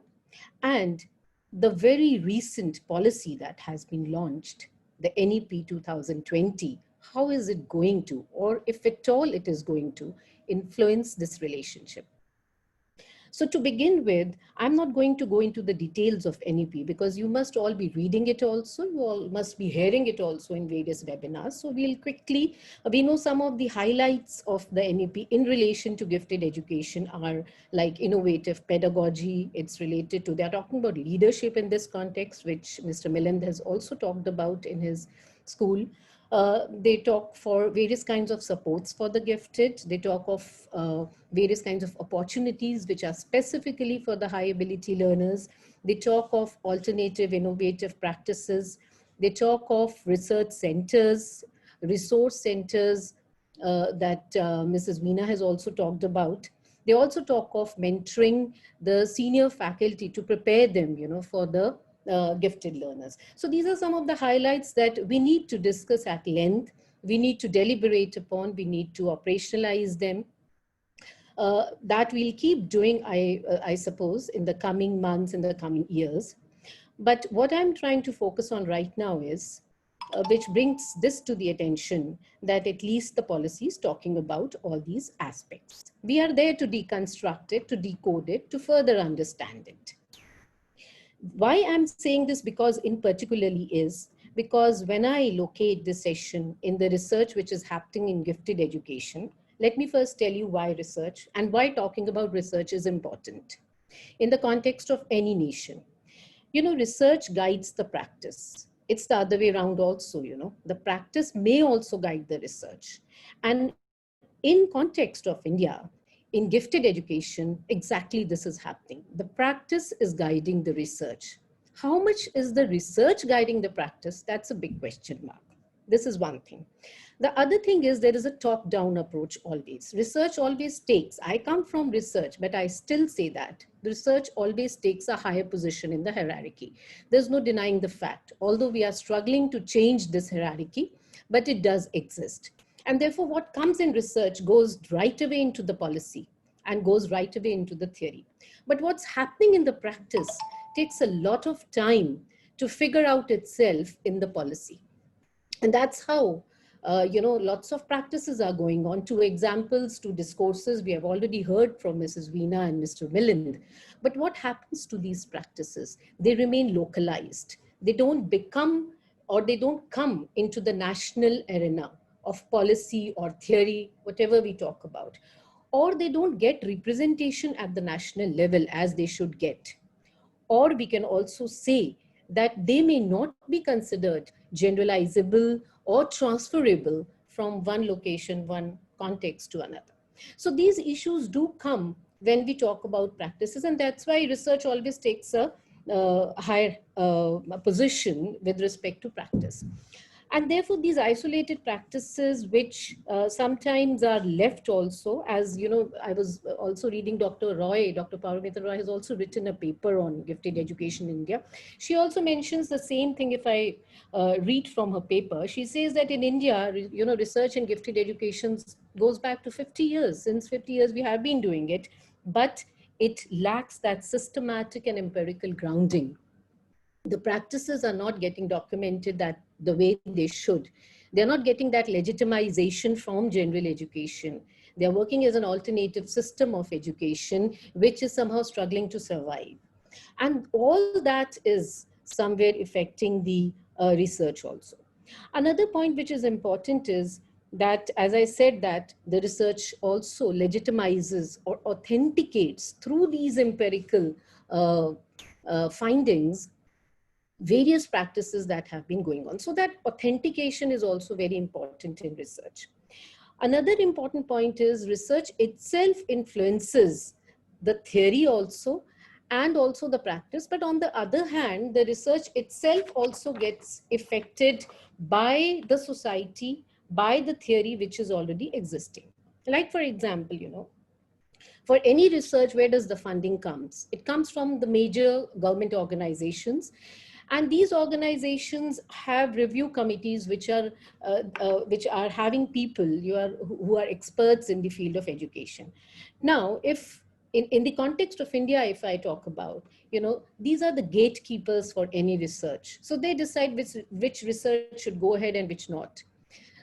and the very recent policy that has been launched, the NEP 2020, how is it going to, or if at all it is going to, influence this relationship? So to begin with, I'm not going to go into the details of NEP because you must all be reading it also. You all must be hearing it also in various webinars. So we'll quickly, we know some of the highlights of the NEP in relation to gifted education are like innovative pedagogy. It's related to, they're talking about leadership in this context, which Mr. Milind has also talked about in his school. They talk for various kinds of supports for the gifted. They talk of various kinds of opportunities which are specifically for the high ability learners. They talk of alternative innovative practices. They talk of research centers, resource centers that Mrs. Veena has also talked about. They also talk of mentoring the senior faculty to prepare them, for the gifted learners. So these are some of the highlights that we need to discuss at length. We need to deliberate upon, we need to operationalize them. That we'll keep doing, I suppose, in the coming months, in the coming years. But what I'm trying to focus on right now is which brings this to the attention that at least the policy is talking about all these aspects. We are there to deconstruct it, to decode it, to further understand it. Why I'm saying this because in particularly is because when I locate this session in the research which is happening in gifted education, let me first tell you why research and why talking about research is important in the context of any nation. You know, research guides the practice. It's the other way around also, you know, the practice may also guide the research. And in context of India, in gifted education, exactly this is happening. The practice is guiding the research. How much is the research guiding the practice? That's a big question mark. This is one thing. The other thing is there is a top-down approach always. Research always takes, I come from research, but I still say that research always takes a higher position in the hierarchy. There's no denying the fact, although we are struggling to change this hierarchy, but it does exist. And therefore what comes in research goes right away into the policy and goes right away into the theory. But what's happening in the practice takes a lot of time to figure out itself in the policy. And that's how, you know, lots of practices are going on. Two examples, two discourses we have already heard from Mrs. Veena and Mr. Milind. But what happens to these practices? They remain localized. They don't become or they don't come into the national arena of policy or theory, whatever we talk about. Or they don't get representation at the national level as they should get. Or we can also say that they may not be considered generalizable or transferable from one location, one context to another. So these issues do come when we talk about practices, and that's why research always takes a higher position with respect to practice. And therefore, these isolated practices, which sometimes are left also, as you know, I was also reading Dr. Roy, Dr. Paramita Roy has also written a paper on gifted education in India. She also mentions the same thing if I read from her paper. She says that in India, you know, research in gifted education goes back to 50 years. Since 50 years, we have been doing it, but it lacks that systematic and empirical grounding. The practices are not getting documented that the way they should. They're not getting that legitimization from general education. They're working as an alternative system of education, which is somehow struggling to survive. And all that is somewhere affecting the research also. Another point which is important is that, as I said, that the research also legitimizes or authenticates through these empirical findings various practices that have been going on. So that authentication is also very important in research. Another important point is research itself influences the theory also and also the practice. But on the other hand, the research itself also gets affected by the society, by the theory which is already existing. Like, for example, you know, for any research, where does the funding comes? It comes from the major government organizations. And these organizations have review committees which are having people who are experts in the field of education. Now, if in the context of India, if I talk about, you know, these are the gatekeepers for any research. So they decide which research should go ahead and which not.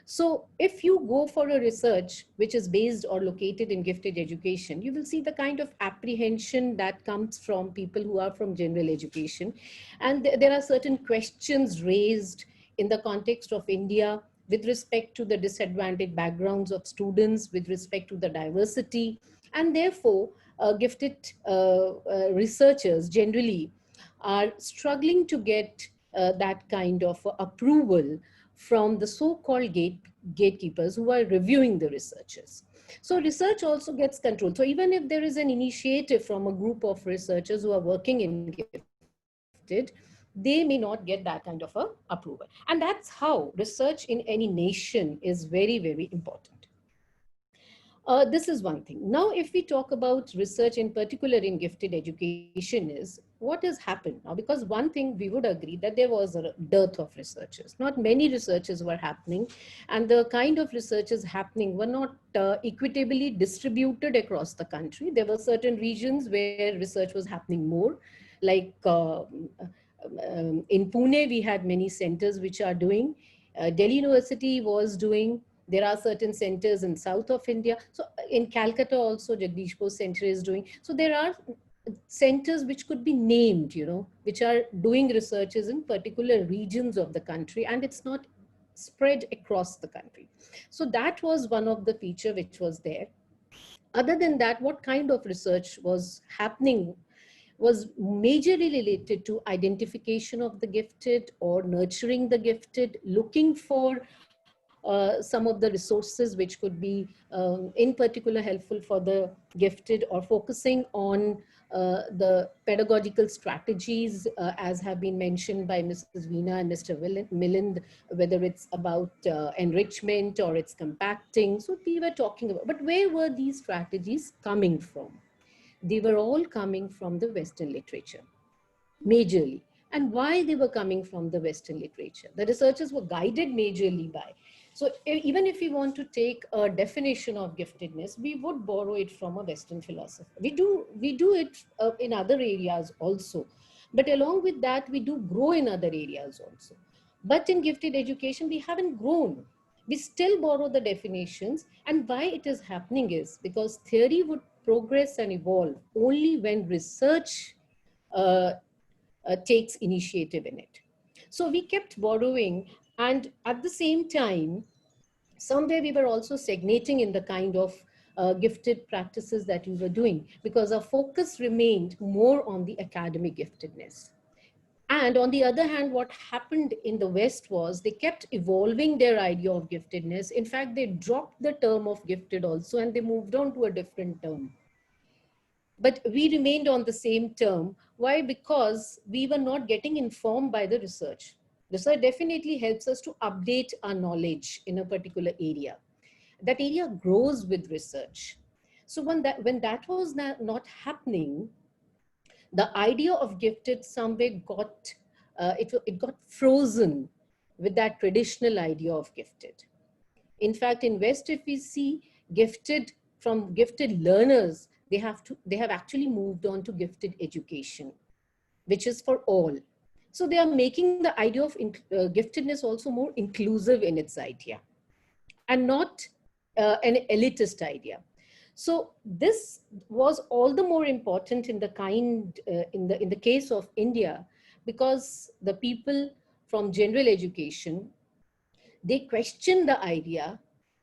So if you go for a research which is based or located in gifted education, you will see the kind of apprehension that comes from people who are from general education. And there are certain questions raised in the context of India with respect to the disadvantaged backgrounds of students, with respect to the diversity. And therefore, gifted researchers generally are struggling to get that kind of approval from the so-called gatekeepers who are reviewing the researchers. So research also gets controlled. So even if there is an initiative from a group of researchers who are working in gifted, they may not get that kind of approval. And that's how research in any nation is very, very important. This is one thing. Now, if we talk about research in particular in gifted education is what has happened now, because one thing we would agree that there was a dearth of researchers. Not many researches were happening, and the kind of researches happening were not equitably distributed across the country. There were certain regions where research was happening more, like In Pune, we had many centers which are doing. Delhi University was doing. There are certain centers in south of India. So in Calcutta also, Jagdishpur Center is doing. So there are centers which could be named, you know, which are doing researches in particular regions of the country, and it's not spread across the country. So that was one of the feature which was there. Other than that, what kind of research was happening was majorly related to identification of the gifted or nurturing the gifted, looking for some of the resources which could be in particular helpful for the gifted, or focusing on the pedagogical strategies as have been mentioned by Mrs. Veena and Mr. Milind, whether it's about enrichment or it's compacting. So we were talking about, but where were these strategies coming from? They were all coming from the Western literature, majorly. And why they were coming from the Western literature? The researchers were guided majorly by. So even if we want to take a definition of giftedness, we would borrow it from a Western philosopher. We do it in other areas also. But along with that, we do grow in other areas also. But in gifted education, we haven't grown. We still borrow the definitions. And why it is happening is because theory would progress and evolve only when research takes initiative in it. So we kept borrowing, and at the same time, somewhere we were also stagnating in the kind of gifted practices that we were doing, because our focus remained more on the academic giftedness. And on the other hand, what happened in the West was they kept evolving their idea of giftedness. In fact, they dropped the term of gifted also, and they moved on to a different term. But we remained on the same term. Why? Because we were not getting informed by the research. Research definitely helps us to update our knowledge in a particular area. That area grows with research. So when that was not happening, the idea of gifted somewhere got, it got frozen with that traditional idea of gifted. In fact, in West, if we see gifted, from gifted learners, they have actually moved on to gifted education, which is for all. So they are making the idea of giftedness also more inclusive in its idea, and not an elitist idea. So this was all the more important in the in the case of India, because the people from general education, they questioned the idea,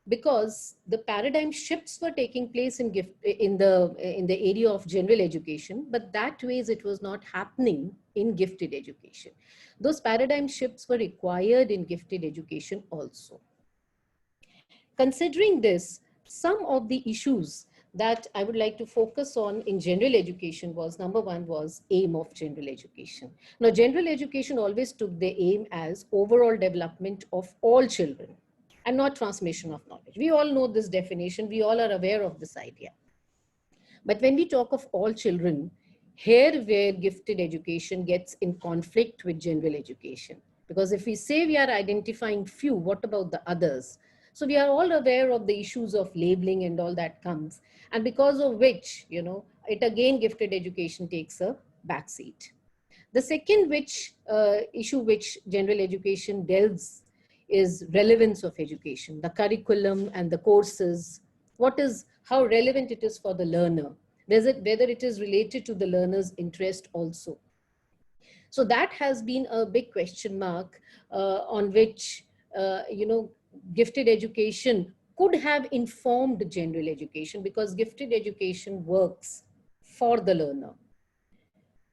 because the paradigm shifts were taking place in the area of general education, but that ways it was not happening in gifted education. Those paradigm shifts were required in gifted education also. Considering this, some of the issues that I would like to focus on in general education was, number one was aim of general education. Now, general education always took the aim as overall development of all children and not transmission of knowledge. We all know this definition. We all are aware of this idea. But when we talk of all children, here where gifted education gets in conflict with general education. Because if we say we are identifying few, what about the others? So we are all aware of the issues of labeling and all that comes. And because of which, you know, it again, gifted education takes a backseat. The second issue which general education delves is relevance of education, the curriculum and the courses. How relevant it is for the learner, whether it is related to the learner's interest also. So that has been a big question mark on which, gifted education could have informed general education, because gifted education works for the learner,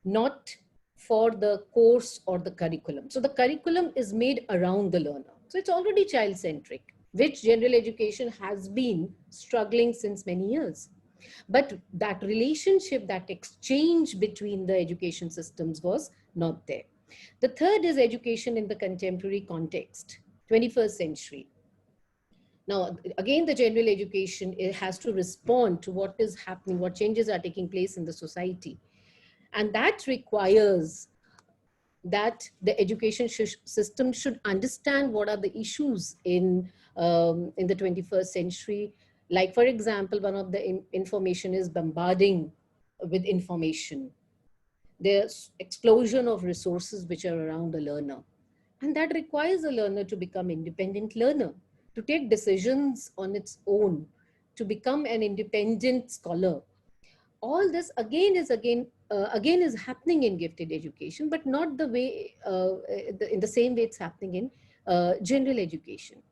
not for the course or the curriculum. So the curriculum is made around the learner. So it's already child-centric, which general education has been struggling since many years. But that relationship, that exchange between the education systems was not there. The third is education in the contemporary context, 21st century. Now, again, the general education, it has to respond to what is happening, what changes are taking place in the society. And that requires that the education system should understand what are the issues in the 21st century. Like, for example, one of the information is bombarding with information. There's explosion of resources which are around a learner. And that requires a learner to become independent learner, to take decisions on its own, to become an independent scholar. All this again is happening in gifted education, but not the way in the same way it's happening in general education.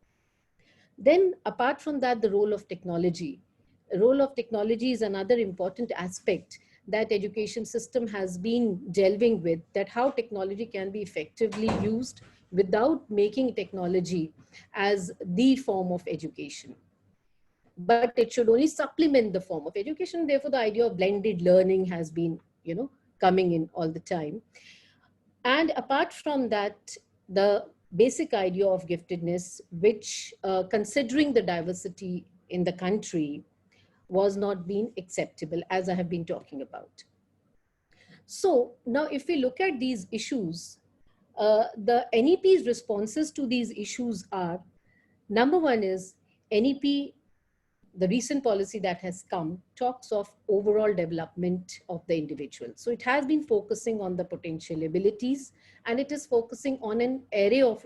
Then apart from that, the role of technology. The role of technology is another important aspect that education system has been delving with, that how technology can be effectively used without making technology as the form of education. But it should only supplement the form of education. Therefore, the idea of blended learning has been, coming in all the time. And apart from that, the basic idea of giftedness, which considering the diversity in the country, was not being acceptable, as I have been talking about. So now if we look at these issues, the NEP's responses to these issues are, number one is NEP, the recent policy that has come, talks of overall development of the individual. So it has been focusing on the potential abilities, and it is focusing on an array of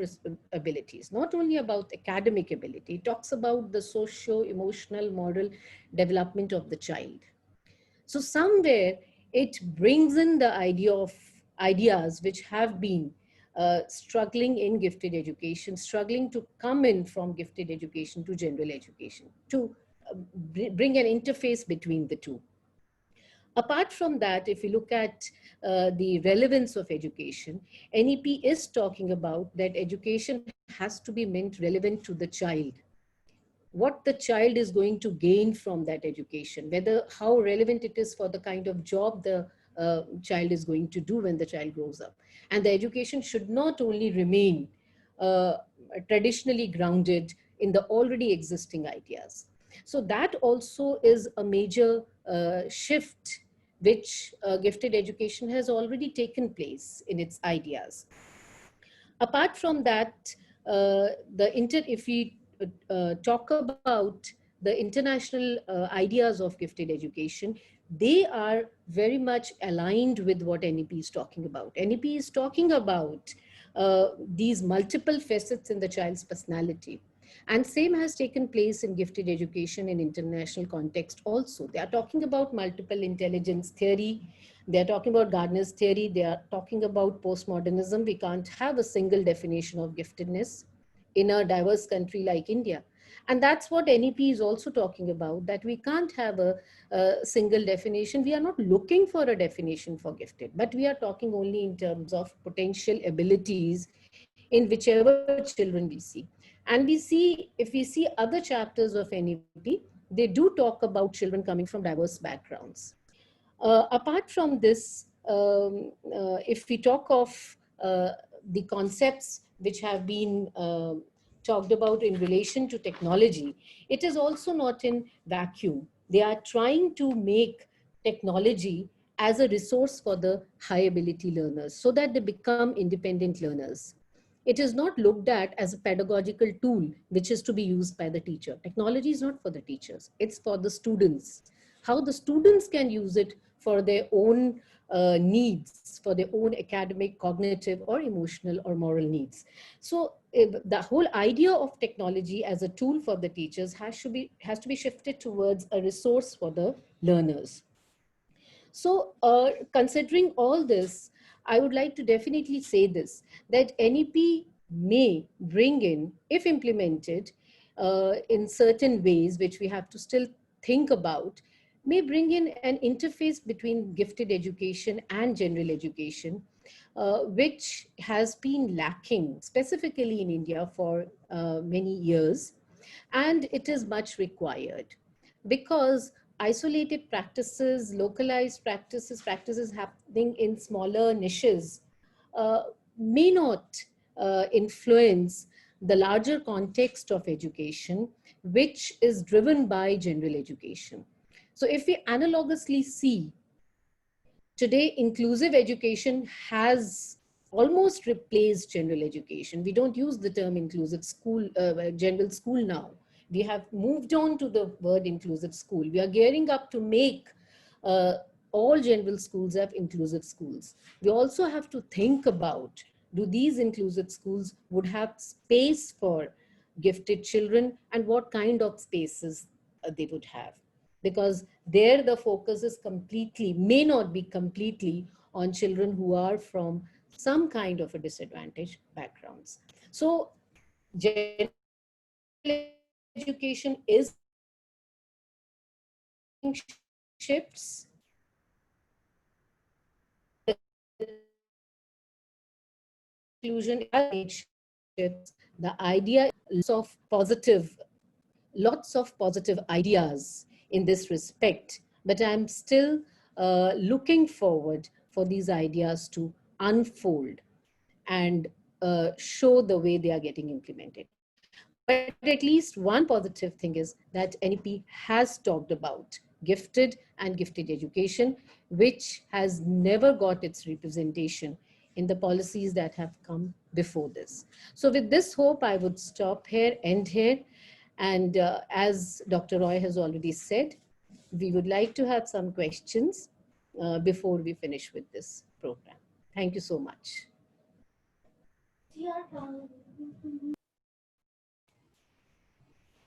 abilities, not only about academic ability. It talks about the socio-emotional, moral development of the child. So somewhere it brings in the idea of ideas which have been struggling in gifted education, struggling to come in from gifted education to general education, to bring an interface between the two. Apart from that, if you look at the relevance of education, NEP is talking about that education has to be meant relevant to the child. What the child is going to gain from that education, whether how relevant it is for the kind of job the child is going to do when the child grows up. And the education should not only remain traditionally grounded in the already existing ideas. So that also is a major shift which gifted education has already taken place in its ideas. Apart from that, if we talk about the international ideas of gifted education, they are very much aligned with what NEP is talking about. NEP is talking about these multiple facets in the child's personality. And same has taken place in gifted education in international context also. They are talking about multiple intelligence theory. They are talking about Gardner's theory. They are talking about postmodernism. We can't have a single definition of giftedness in a diverse country like India. And that's what NEP is also talking about, that we can't have a single definition. We are not looking for a definition for gifted, but we are talking only in terms of potential abilities in whichever children we see. And we see, if we see other chapters of NEP, they do talk about children coming from diverse backgrounds. Apart from this, if we talk of the concepts which have been talked about in relation to technology, it is also not in vacuum. They are trying to make technology as a resource for the high ability learners so that they become independent learners. It is not looked at as a pedagogical tool which is to be used by the teacher. Technology is not for the teachers, it's for the students. How the students can use it for their own needs, for their own academic, cognitive, or emotional or moral needs. So the whole idea of technology as a tool for the teachers has to be shifted towards a resource for the learners. So considering all this, I would like to definitely say this, that NEP may bring in, if implemented in certain ways, which we have to still think about, may bring in an interface between gifted education and general education, which has been lacking specifically in India for many years. And it is much required because isolated practices, localized practices happening in smaller niches may not influence the larger context of education, which is driven by general education. So if we analogously see, today inclusive education has almost replaced general education. We don't use the term inclusive school, general school now. We have moved on to the word inclusive school. We are gearing up to make all general schools have inclusive schools. We also have to think about, do these inclusive schools would have space for gifted children, and what kind of spaces they would have? Because there the focus is completely, may not be completely on children who are from some kind of a disadvantaged backgrounds. So general education is shifts. Inclusion shifts. The idea lots of positive ideas in this respect, but I'm still looking forward for these ideas to unfold and show the way they are getting implemented. But at least one positive thing is that NEP has talked about gifted and gifted education, which has never got its representation in the policies that have come before this. So with this hope, I would stop here, end here. And as Dr. Roy has already said, we would like to have some questions before we finish with this program. Thank you so much.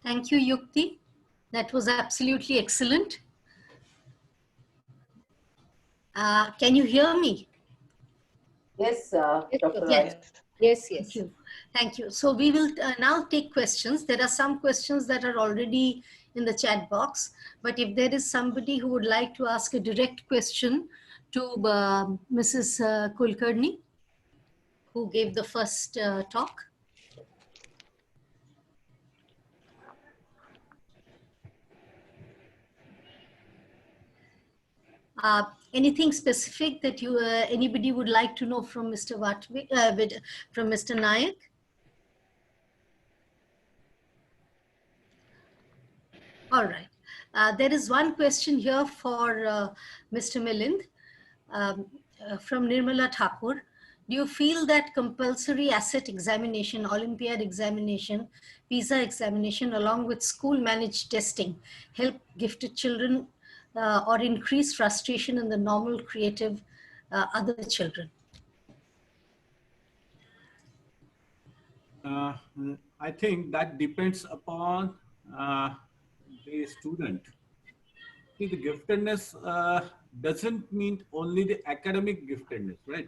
Thank you, Yukti. That was absolutely excellent. Can you hear me? Yes, Dr. Roy. Yes. Yes, Thank yes. you. Thank you. So we will now take questions. There are some questions that are already in the chat box, but if there is somebody who would like to ask a direct question to Mrs. Kulkarni, who gave the first talk. Anything specific that you anybody would like to know from Mr. Vatve, from Mr. Naik? All right. There is one question here for Mr. Milind from Nirmala Thakur. Do you feel that compulsory asset examination, Olympiad examination, PISA examination, along with school managed testing help gifted children or increase frustration in the normal creative other children? I think that depends upon the student. See, the giftedness doesn't mean only the academic giftedness, right?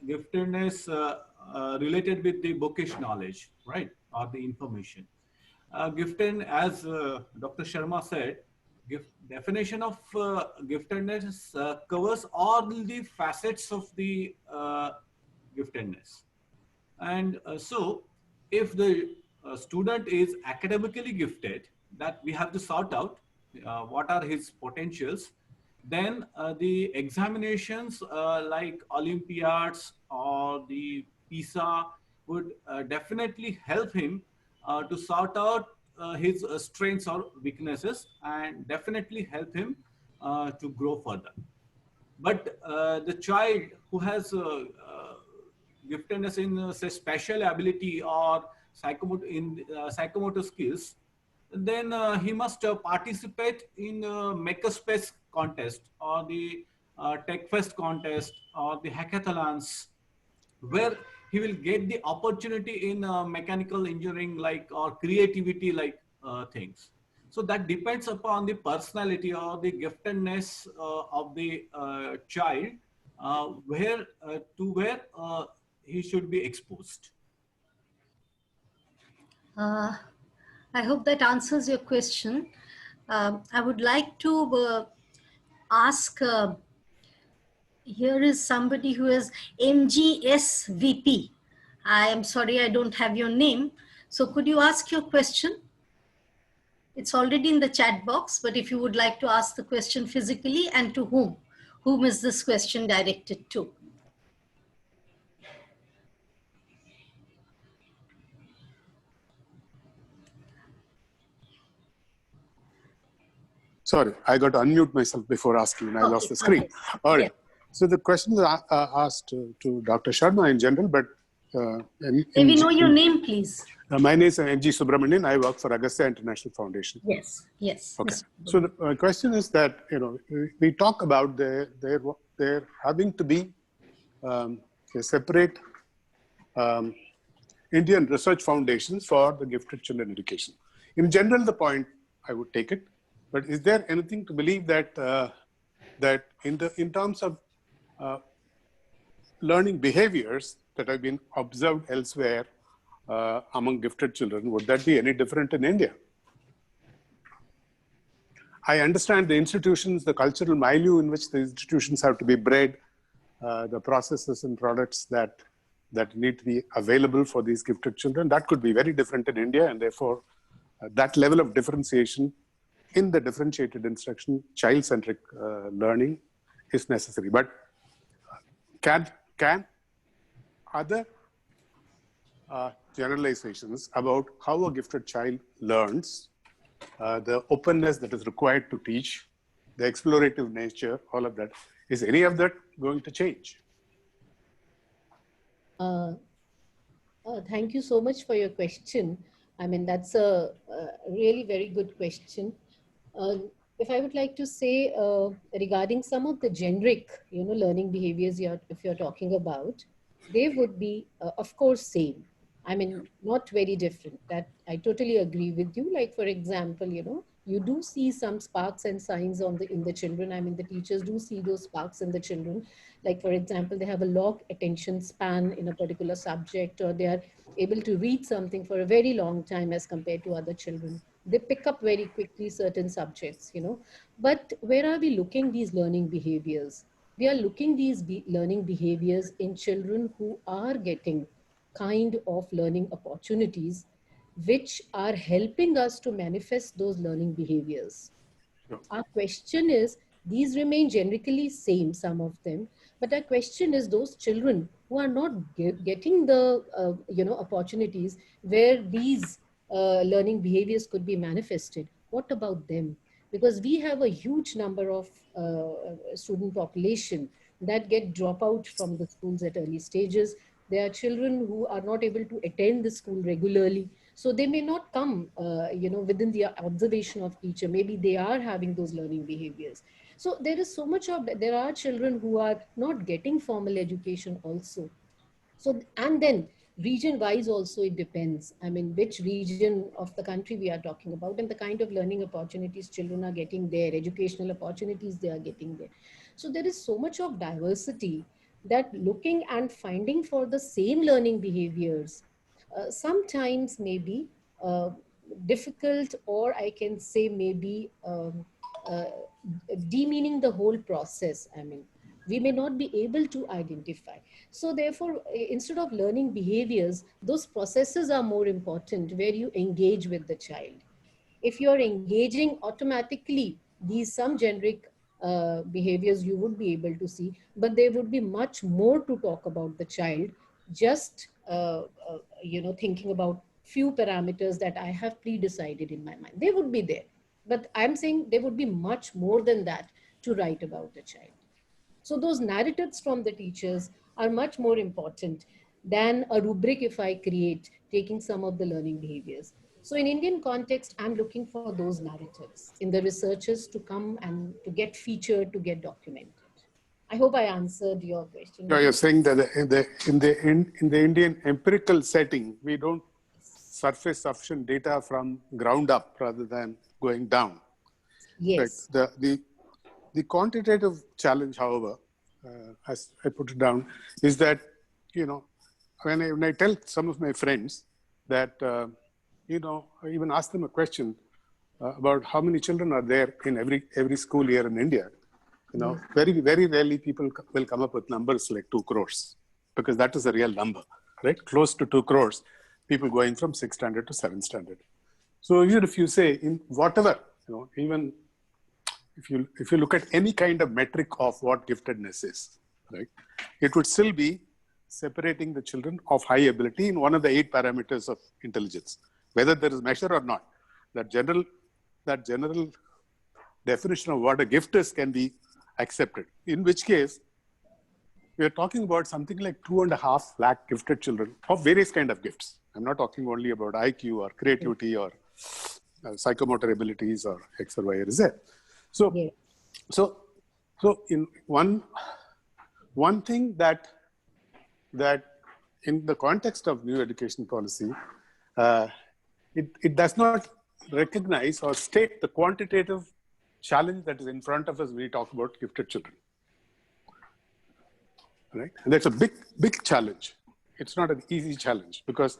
Giftedness related with the bookish knowledge, right? Or the information. Gifted, as Dr. Sharma said, definition of giftedness covers all the facets of the giftedness. And so if the student is academically gifted, that we have to sort out what are his potentials, then the examinations like Olympiads or the PISA would definitely help him to sort out his strengths or weaknesses and definitely help him to grow further. But the child who has giftedness in say special ability or psychomotor skills, then he must participate in makerspace contest or the tech fest contest or the hackathons, where he will get the opportunity in mechanical engineering like or creativity like things. So that depends upon the personality or the giftedness of the child, where he should be exposed. I hope that answers your question. I would like to ask, here is somebody who is MGSVP. I am sorry, I don't have your name. So could you ask your question? It's already in the chat box, but if you would like to ask the question physically, and to whom is this question directed to? Sorry, I got to unmute myself before asking and I lost the screen. Okay. All right. Yeah. So the question is asked to Dr. Sharma in general, but May we know your name, please? My name is M.G. Subramanian. I work for Agastya International Foundation. Yes, yes. Okay. Mr. So the question is that, we talk about there having to be a separate Indian research foundations for the gifted children education. In general, the point I would take it, but is there anything to believe that that in terms of learning behaviors that have been observed elsewhere among gifted children, would that be any different in India? I understand the institutions, the cultural milieu in which the institutions have to be bred, the processes and products that need to be available for these gifted children. That could be very different in India, and therefore that level of differentiation in the differentiated instruction, child-centric learning is necessary. But can other generalizations about how a gifted child learns, the openness that is required to teach, the explorative nature, all of that, is any of that going to change? Thank you so much for your question. I mean, that's a really very good question. If I would like to say regarding some of the generic, learning behaviors if you're talking about, they would be, of course, same. I mean, not very different. That I totally agree with you. Like, for example, you do see some sparks and signs in the children. I mean, the teachers do see those sparks in the children. Like, for example, they have a long attention span in a particular subject, or they are able to read something for a very long time as compared to other children. They pick up very quickly certain subjects, But where are we looking these learning behaviors? We are looking these learning behaviors in children who are getting kind of learning opportunities which are helping us to manifest those learning behaviors. Sure. Our question is, these remain generically same, some of them, but our question is those children who are not getting the opportunities where these learning behaviors could be manifested, what about them? Because we have a huge number of student population that get drop out from the schools at early stages. There are children who are not able to attend the school regularly. So they may not come, within the observation of teacher. Maybe they are having those learning behaviors. So there is so much of, there are children who are not getting formal education also. So, and then region wise also it depends. I mean, which region of the country we are talking about and the kind of learning opportunities children are getting there, educational opportunities they are getting there. So there is so much of diversity that looking and finding for the same learning behaviors sometimes may be difficult, or I can say maybe uh, demeaning the whole process. I mean, we may not be able to identify. So therefore, instead of learning behaviors, those processes are more important where you engage with the child. If you're engaging automatically, these some generic behaviors you would be able to see, but there would be much more to talk about the child, just thinking about few parameters that I have pre-decided in my mind. They would be there, but I'm saying there would be much more than that to write about the child. So those narratives from the teachers are much more important than a rubric if I create, taking some of the learning behaviors. So in Indian context, I'm looking for those narratives in the researchers to come and to get featured, to get documented. I hope I answered your question. Yeah, you're saying that in the Indian empirical setting, we don't surface sufficient data from ground up rather than going down. Yes. Right. The quantitative challenge, however, as I put it down, is that, when I tell some of my friends that, I even ask them a question about how many children are there in every school year in India, very, very rarely people will come up with numbers like 2 crores, because that is a real number, right? Close to 2 crores, people going from 6th standard to 7th standard. So even if you say in whatever, even if you look at any kind of metric of what giftedness is, right, it would still be separating the children of high ability in one of the 8 parameters of intelligence, whether there is measure or not. That general definition of what a gift is can be accepted, in which case we are talking about something like 2.5 lakh gifted children of various kind of gifts. I'm not talking only about IQ or creativity or psychomotor abilities or X or Y or Z. So, Yeah. so in one thing that in the context of new education policy, it does not recognize or state the quantitative challenge that is in front of us when we talk about gifted children. Right? And that's a big challenge. It's not an easy challenge because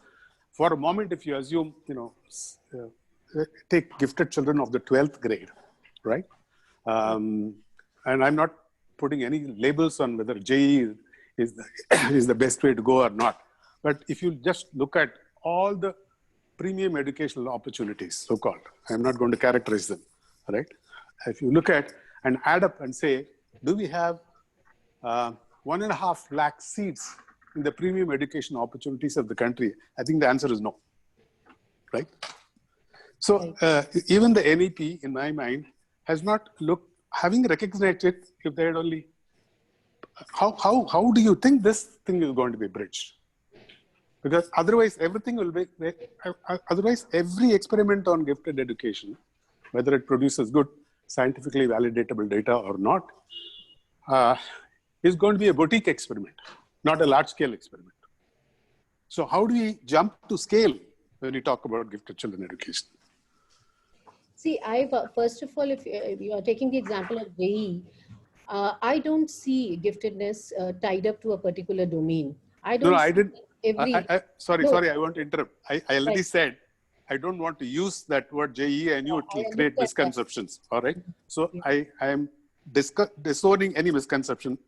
for a moment, if you assume, take gifted children of the 12th grade, right? And I'm not putting any labels on whether JEE is the best way to go or not. But if you just look at all the premium educational opportunities, so-called, I'm not going to characterize them, right? If you look at and add up and say, do we have 1.5 lakh seats in the premium education opportunities of the country? I think the answer is no, right? So even the NEP, in my mind, has not looked, having recognized it, if they had only, how do you think this thing is going to be bridged? Because otherwise everything will be, otherwise every experiment on gifted education, whether it produces good scientifically validatable data or not, is going to be a boutique experiment, not a large scale experiment. So how do we jump to scale when we talk about gifted children education? See, first of all, if you are taking the example of JEE, I don't see giftedness tied up to a particular domain. I don't. No, I didn't. No. Sorry, I won't interrupt. I already said I don't want to use that word JEE. I knew it will create misconceptions. All right. So I am disowning any misconception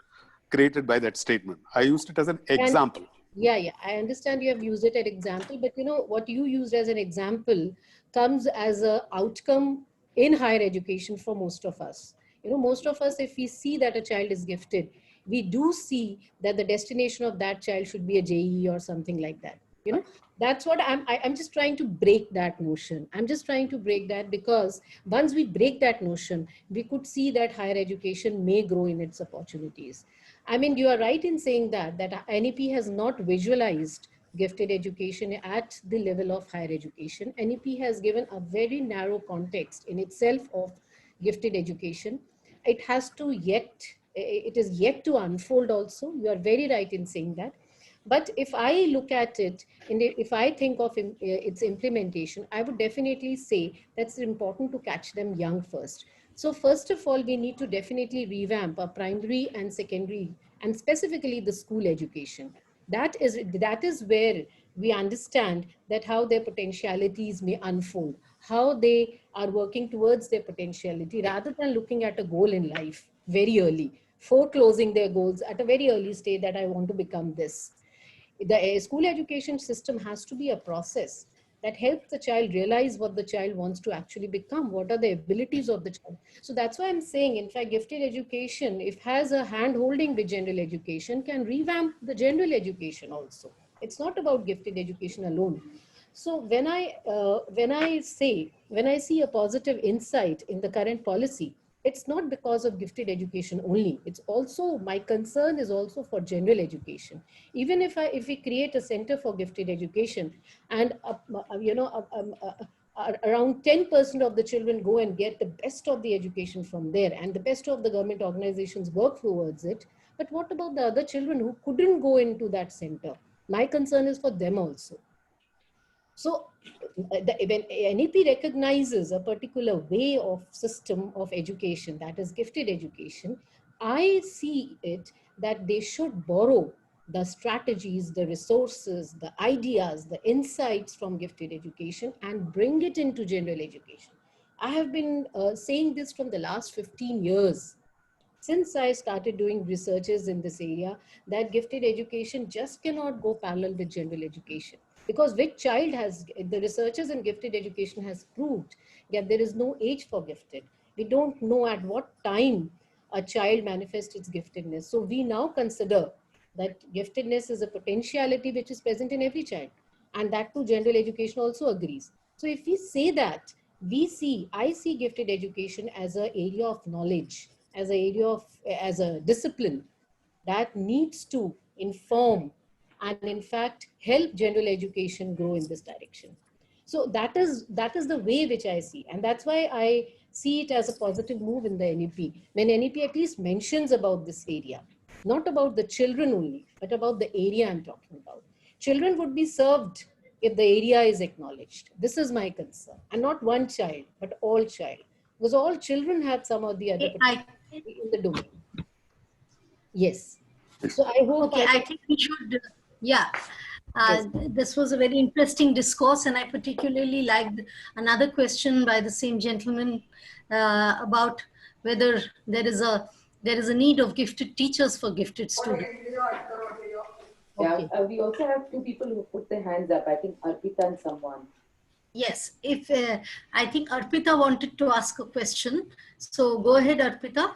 created by that statement. I used it as an example. Yeah, I understand you have used it as an example, but what you used as an example comes as an outcome in higher education for most of us. Most of us, if we see that a child is gifted, we do see that the destination of that child should be a JEE or something like that. That's what I'm just trying to break that notion. I'm just trying to break that because once we break that notion, we could see that higher education may grow in its opportunities. I mean, you are right in saying that NEP has not visualized gifted education at the level of higher education. NEP has given a very narrow context in itself of gifted education. It is yet to unfold also. You are very right in saying that. But if I look at it, and if I think of its implementation, I would definitely say that's important to catch them young first. So first of all, we need to definitely revamp our primary and secondary, and specifically the school education. That is where we understand that how their potentialities may unfold, how they are working towards their potentiality, rather than looking at a goal in life very early, foreclosing their goals at a very early stage that I want to become this. The school education system has to be a process that helps the child realize what the child wants to actually become, what are the abilities of the child. So that's why I'm saying, in fact, gifted education, if has a hand holding with general education, can revamp the general education also. It's not about gifted education alone. So when I see a positive insight in the current policy, it's not because of gifted education only. It's also, my concern is also for general education. Even if we create a center for gifted education, and around 10% of the children go and get the best of the education from there, and the best of the government organizations work towards it. But what about the other children who couldn't go into that center? My concern is for them also. So when NEP recognizes a particular way of system of education, that is gifted education, I see it that they should borrow the strategies, the resources, the ideas, the insights from gifted education and bring it into general education. I have been saying this from the last 15 years. Since I started doing researches in this area, that gifted education just cannot go parallel with general education. Because the researchers in gifted education has proved that there is no age for gifted. We don't know at what time a child manifests its giftedness. So we now consider that giftedness is a potentiality which is present in every child. And that too, general education also agrees. So if we say that, I see gifted education as an area of knowledge, as a discipline that needs to inform and in fact help general education grow in this direction. So that is the way which I see, and that's why I see it as a positive move in the NEP. When NEP at least mentions about this area, not about the children only, but about the area I'm talking about. Children would be served if the area is acknowledged. This is my concern, and not one child, but all child, because all children have some or the other I in the domain. Yes. So I hope okay. I think we should. Yeah. Yes. This was a very interesting discourse, and I particularly liked another question by the same gentleman about whether there is a need of gifted teachers for gifted students. Yeah, Okay. we also have two people who put their hands up. I think Arpita and someone. Yes, if I think Arpita wanted to ask a question, so go ahead, Arpita.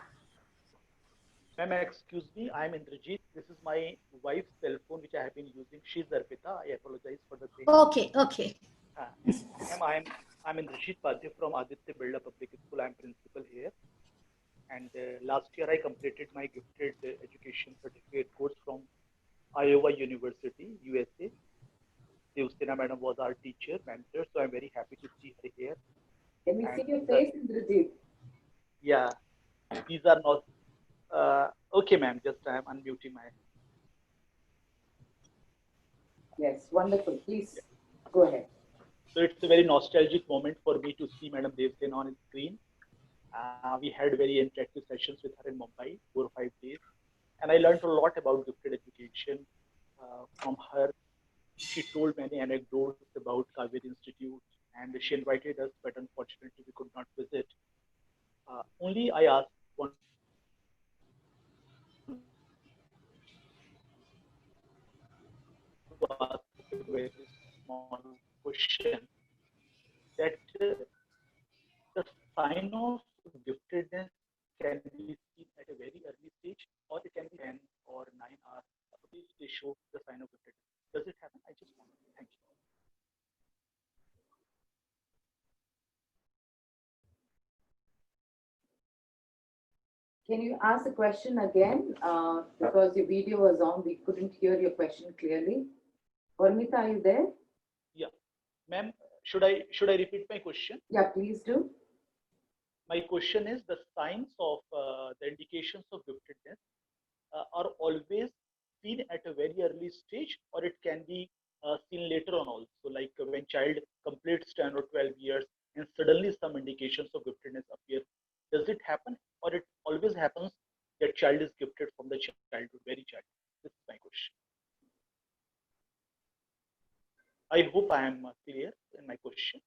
Ma'am, excuse me, I'm Indrajit. This is my wife's cell phone which I have been using. She's Arpita. I apologize for the thing. Okay, okay. Ma'am, I'm Indrajit Padre from Aditya Birla Public School. I'm principal here. And last year I completed my gifted education certificate course from Iowa University, USA. Ustina madam was our teacher, mentor, so I'm very happy to see her here. Can we see your face, Indrajit? Yeah, these are not. Okay, ma'am, just I'm unmuting my. Yes, wonderful. Please go ahead. So it's a very nostalgic moment for me to see Madam Devsen on screen. We had very interactive sessions with her in Mumbai, 4 or 5 days. And I learned a lot about gifted education from her. She told many anecdotes about Kaveri Institute, and she invited us, but unfortunately we could not visit. Only I asked one to ask a very small question that the sign of giftedness can be seen at a very early stage, or it can be 10 or 9 hours. They show the sign of giftedness. Does it happen? I just want to thank you. Can you ask the question again? Because your video was on, we couldn't hear your question clearly. Ormita, are you there? Yeah, ma'am, should I repeat my question? Yeah, please do. My question is, the signs of the indications of giftedness are always seen at a very early stage, or it can be seen later on also, like when child completes 10 or 12 years and suddenly some indications of giftedness appear. Does it happen, or it always happens that child is gifted from the childhood, very child? This is my question. I hope I am clear in my question.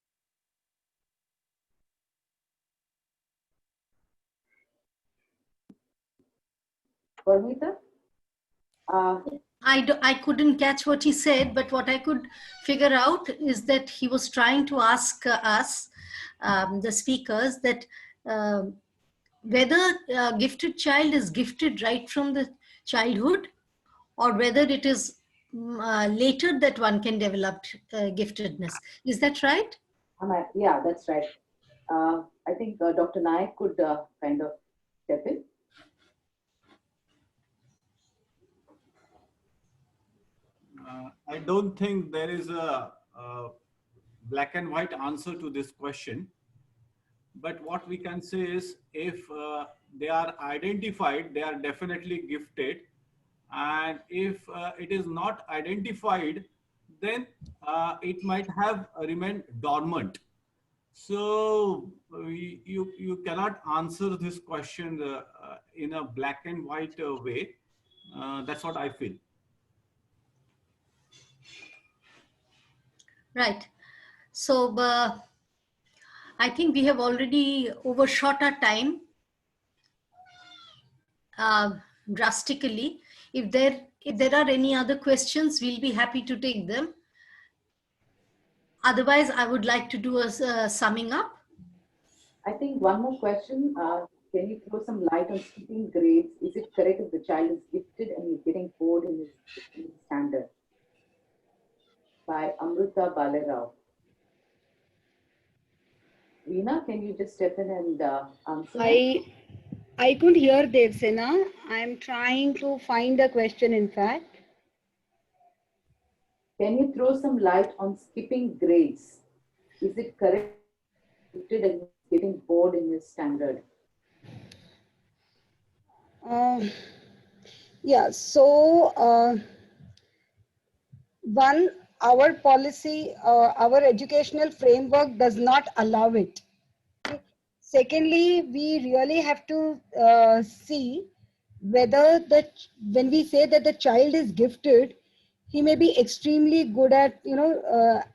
Ormita? I couldn't catch what he said, but what I could figure out is that he was trying to ask us, the speakers, that whether a gifted child is gifted right from the childhood, or whether it is later that one can develop giftedness. Is that right? Yeah, that's right. I think Dr. Naik could kind of step in. I don't think there is a black and white answer to this question. But what we can say is, if they are identified, they are definitely gifted. And if it is not identified, then it might have remained dormant. So you cannot answer this question in a black and white way. That's what I feel. Right. So I think we have already overshot our time drastically. If there are any other questions, we'll be happy to take them. Otherwise, I would like to do a summing up. I think one more question. Can you throw some light on skipping grades? Is it correct if the child is gifted and he's getting bored in his standard? By Amrita Balerao. Veena, can you just step in and answer? I couldn't hear Devsena. I'm trying to find a question, in fact. Can you throw some light on skipping grades? Is it correct gifted and getting bored in his standard? Yeah, so one, our policy, our educational framework does not allow it. Secondly, we really have to see whether when we say that the child is gifted, he may be extremely good at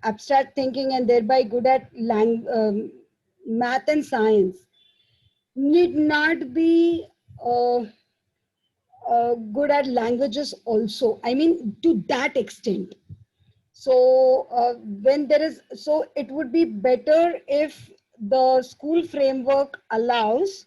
abstract thinking and thereby good at math and science. Need not be good at languages also. I mean, to that extent. So when there is, so it would be better if the school framework allows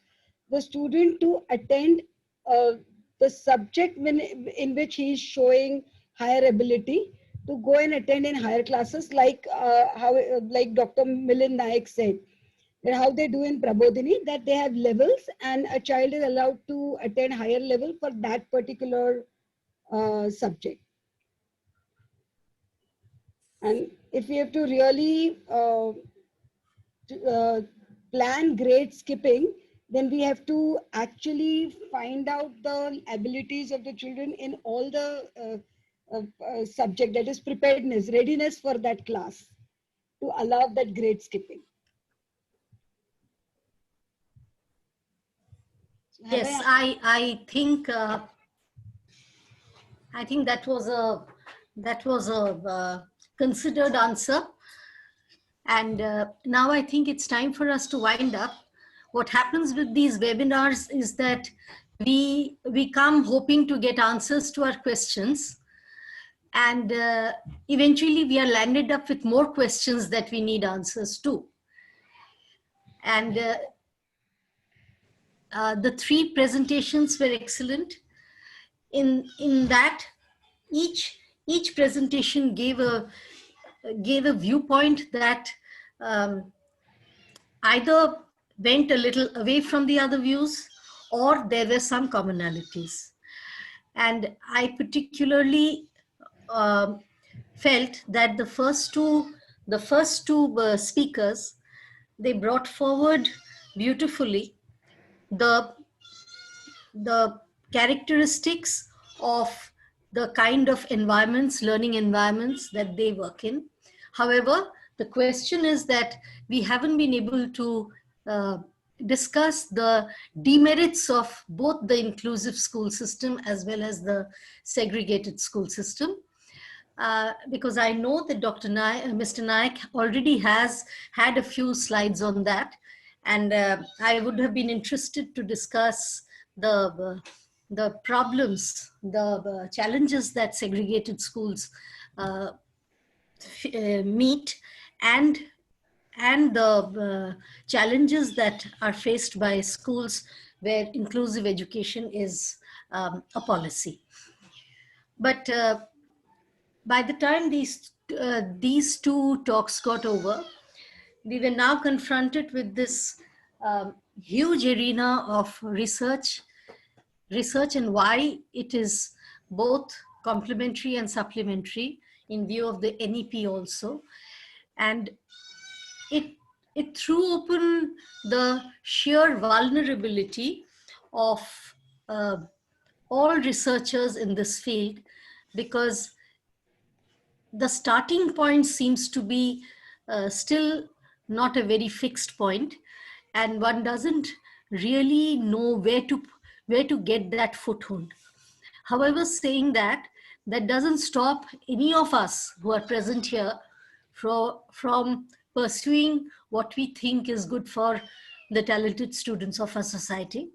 the student to attend the subject in which he is showing higher ability, to go and attend in higher classes, like how like Dr. Milind Naik said, that how they do in Prabodhini, that they have levels and a child is allowed to attend higher level for that particular subject. And if we have to really plan grade skipping, then we have to actually find out the abilities of the children in all the subject, that is preparedness, readiness for that class, to allow that grade skipping. So Yes, I think that was a considered answer. And now I think it's time for us to wind up. What happens with these webinars is that we come hoping to get answers to our questions, and eventually we are landed up with more questions that we need answers to. And the three presentations were excellent. In that, each presentation gave a viewpoint that either went a little away from the other views, or there were some commonalities. And I particularly felt that the first two speakers, they brought forward beautifully the characteristics of the kind of environments, learning environments that they work in. However, the question is that we haven't been able to discuss the demerits of both the inclusive school system as well as the segregated school system. Because I know that Mr. Naik already has had a few slides on that, and I would have been interested to discuss the problems, the challenges that segregated schools meet, and the challenges that are faced by schools where inclusive education is a policy. But by the time these two talks got over, we were now confronted with this huge arena of research and why it is both complementary and supplementary in view of the NEP also. And it threw open the sheer vulnerability of all researchers in this field, because the starting point seems to be still not a very fixed point, and one doesn't really know where to get that foothold. However, saying that doesn't stop any of us who are present here from pursuing what we think is good for the talented students of our society.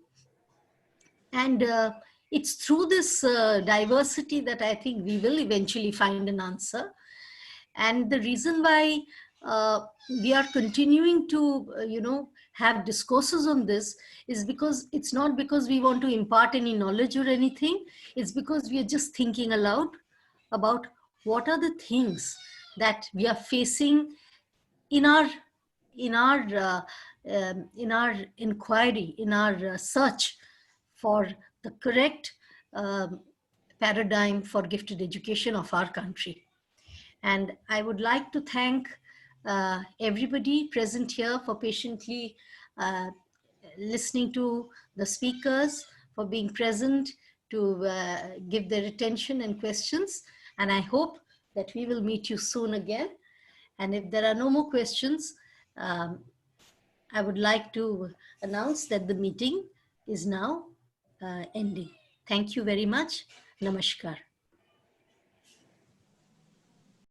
And it's through this diversity that I think we will eventually find an answer. And the reason why we are continuing to, have discourses on this is because it's not because we want to impart any knowledge or anything. It's because we are just thinking aloud about what are the things that we are facing in our inquiry, in our search for the correct paradigm for gifted education of our country. And I would like to thank everybody present here for patiently listening to the speakers, for being present to give their attention and questions. And I hope that we will meet you soon again. And if there are no more questions, I would like to announce that the meeting is now ending. Thank you very much. Namaskar.